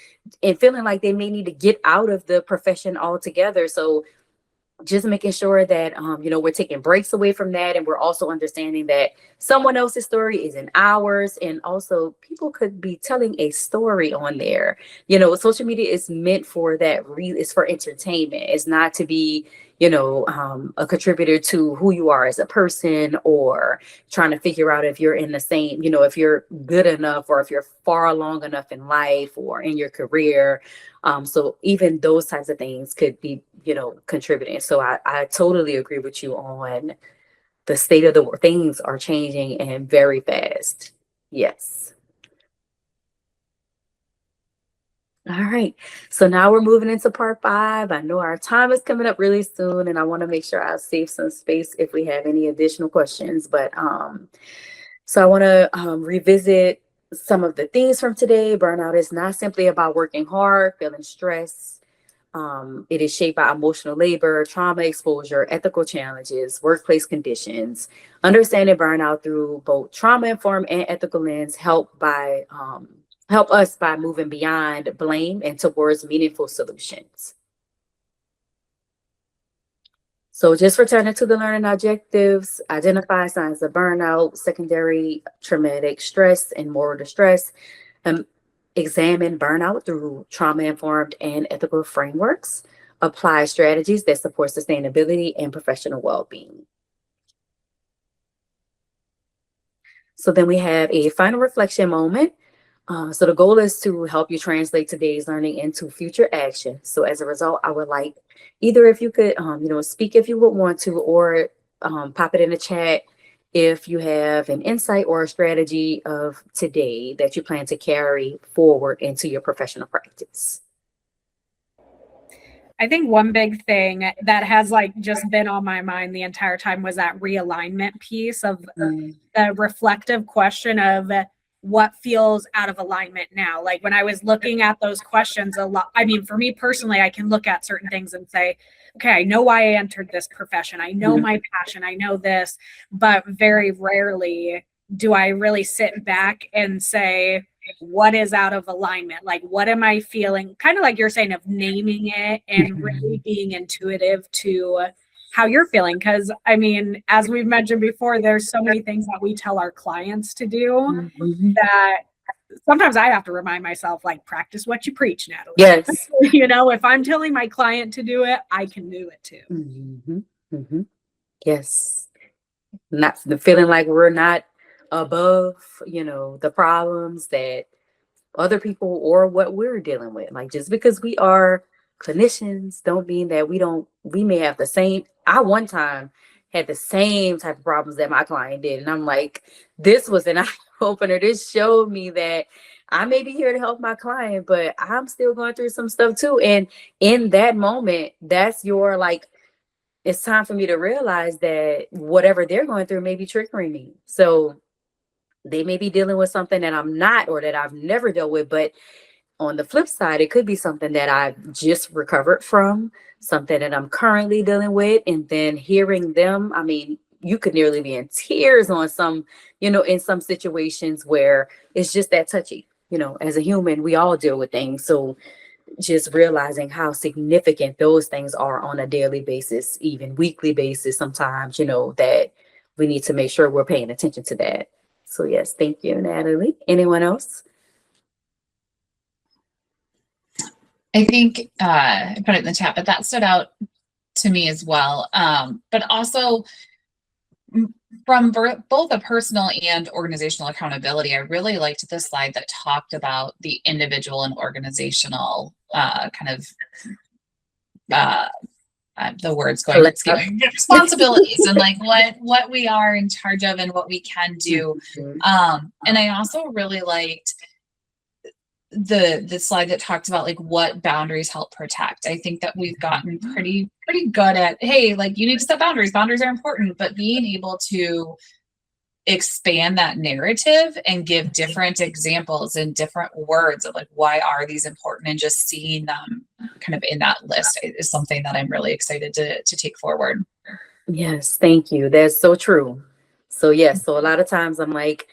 and feeling like they may need to get out of the profession altogether. So just making sure that, we're taking breaks away from that. And we're also understanding that someone else's story isn't ours. And also people could be telling a story on there. Social media is meant for that. It's for entertainment. It's not to be, a contributor to who you are as a person, or trying to figure out if you're in the same, if you're good enough, or if you're far along enough in life or in your career. So even those types of things could be, contributing. So I totally agree with you on the state of the world. Things are changing and very fast. Yes. All right. So now we're moving into part 5. I know our time is coming up really soon, and I want to make sure I save some space if we have any additional questions. But so I want to revisit some of the themes from today. Burnout is not simply about working hard, feeling stress. It is shaped by emotional labor, trauma exposure, ethical challenges, workplace conditions. Understanding burnout through both trauma-informed and ethical lens help us by moving beyond blame and towards meaningful solutions. So just returning to the learning objectives: identify signs of burnout, secondary traumatic stress, and moral distress. Examine burnout through trauma-informed and ethical frameworks. Apply strategies that support sustainability and professional well-being. So then we have a final reflection moment. So the goal is to help you translate today's learning into future action. So as a result, I would like either if you could, speak if you would want to, or pop it in the chat if you have an insight or a strategy of today that you plan to carry forward into your professional practice. I think one big thing that has just been on my mind the entire time was that realignment piece of the reflective question of, what feels out of alignment now. Like when I was looking at those questions a lot, I mean, for me personally, I can look at certain things and say, okay, I know why I entered this profession. I know my passion. I know this, but very rarely do I really sit back and say, what is out of alignment? Like, what am I feeling? Kind of like you're saying, of naming it and really being intuitive to how you're feeling. Because I mean, as we've mentioned before, there's so many things that we tell our clients to do that sometimes I have to remind myself, like, practice what you preach, Natalie. Yes. You know, if I'm telling my client to do it, I can do it too. Yes. Not the feeling like we're not above, you know, the problems that other people or what we're dealing with. Like, just because we are clinicians don't mean that we may have the same. I one time had the same type of problems that my client did. And I'm like, this was an eye opener. This showed me that I may be here to help my client, but I'm still going through some stuff too. And in that moment, that's your, like, it's time for me to realize that whatever they're going through may be triggering me. So they may be dealing with something that I'm not, or that I've never dealt with. But on the flip side, it could be something that I've just recovered from, something that I'm currently dealing with. And then hearing them, I mean, you could nearly be in tears on some, you know, in some situations where it's just that touchy. You know, as a human, we all deal with things. So just realizing how significant those things are on a daily basis, even weekly basis, sometimes, you know, that we need to make sure we're paying attention to that. So yes, thank you, Natalie. Anyone else? I think I put it in the chat, but that stood out to me as well. But also from both a personal and organizational accountability, I really liked this slide that talked about the individual and organizational the words going responsibilities and like what we are in charge of and what we can do. And I also really liked the slide that talked about like what boundaries help protect. I think that we've gotten pretty good at, hey, like, you need to set boundaries. Boundaries are important, but being able to expand that narrative and give different examples and different words of like, why are these important, and just seeing them kind of in that list is something that I'm really excited to take forward. Yes, thank you. That's so true. So yes, so a lot of times I'm like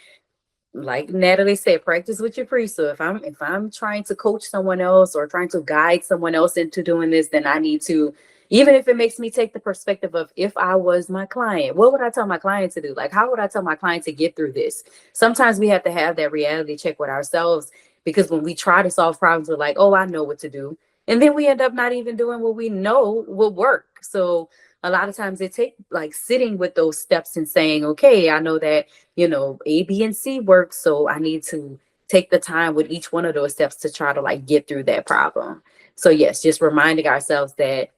Natalie said, practice what you preach. So if I'm trying to coach someone else or trying to guide someone else into doing this, then I need to, even if it makes me take the perspective of, if I was my client, what would I tell my client to do? Like, how would I tell my client to get through this? Sometimes we have to have that reality check with ourselves, because when we try to solve problems, we're like, oh, I know what to do. And then we end up not even doing what we know will work. So a lot of times it takes like sitting with those steps and saying, okay, I know that, you know, A, B, and C works. So I need to take the time with each one of those steps to try to like get through that problem. So yes, just reminding ourselves that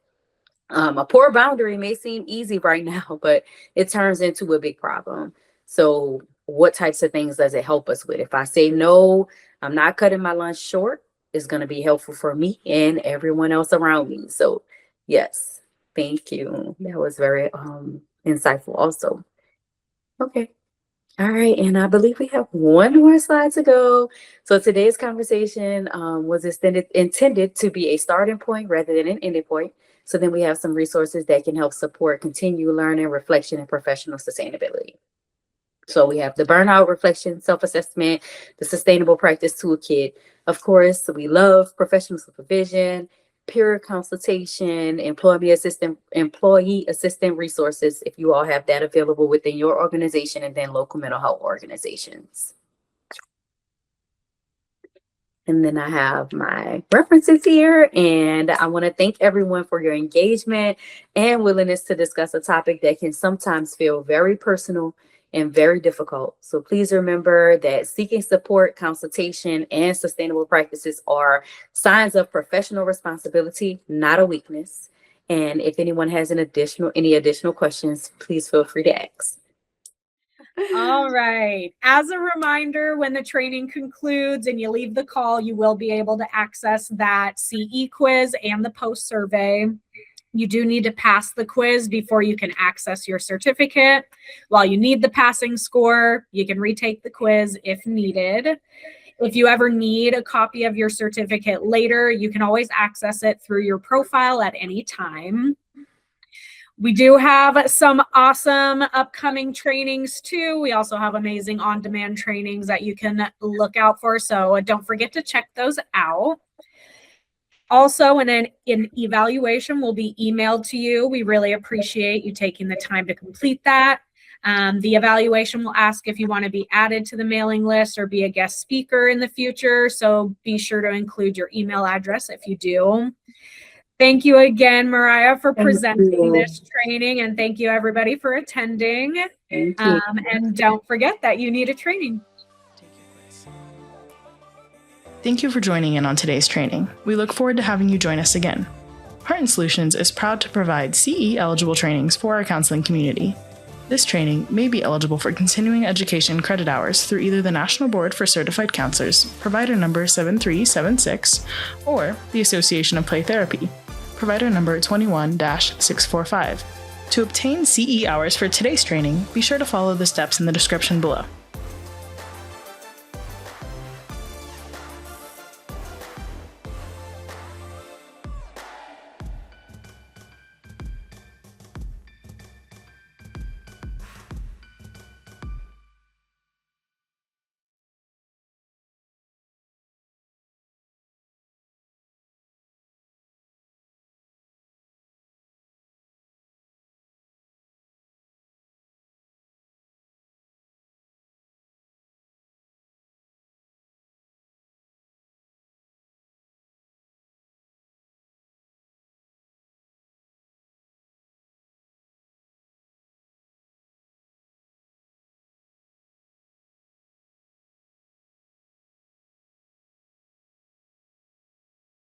a poor boundary may seem easy right now, but it turns into a big problem. So what types of things does it help us with? If I say, no, I'm not cutting my lunch short, it's going to be helpful for me and everyone else around me. So yes. Thank you. That was very insightful also. Okay. All right. And I believe we have one more slide to go. So today's conversation was intended to be a starting point rather than an ending point. So then we have some resources that can help support continued learning, reflection, and professional sustainability. So we have the Burnout Reflection Self-Assessment, the Sustainable Practice Toolkit. Of course, we love professional supervision, peer consultation, employee assistant resources, if you all have that available within your organization, and then local mental health organizations. And then I have my references here, and I want to thank everyone for your engagement and willingness to discuss a topic that can sometimes feel very personal and very difficult. So please remember that seeking support, consultation, and sustainable practices are signs of professional responsibility, not a weakness. And if anyone has any additional questions, please feel free to ask. All right. As a reminder, when the training concludes and you leave the call, you will be able to access that CE quiz and the post survey. You do need to pass the quiz before you can access your certificate. While you need the passing score, you can retake the quiz if needed. If you ever need a copy of your certificate later, you can always access it through your profile at any time. We do have some awesome upcoming trainings too. We also have amazing on-demand trainings that you can look out for. So don't forget to check those out. Also, an evaluation will be emailed to you. We really appreciate you taking the time to complete that. The evaluation will ask if you want to be added to the mailing list or be a guest speaker in the future. So be sure to include your email address if you do. Thank you again, Mariah, for presenting this training, and thank you everybody for attending. And don't forget that you need a training. Thank you for joining in on today's training. We look forward to having you join us again. Heart & Solutions is proud to provide CE-eligible trainings for our counseling community. This training may be eligible for continuing education credit hours through either the National Board for Certified Counselors, provider number 7376, or the Association of Play Therapy, provider number 21-645. To obtain CE hours for today's training, be sure to follow the steps in the description below.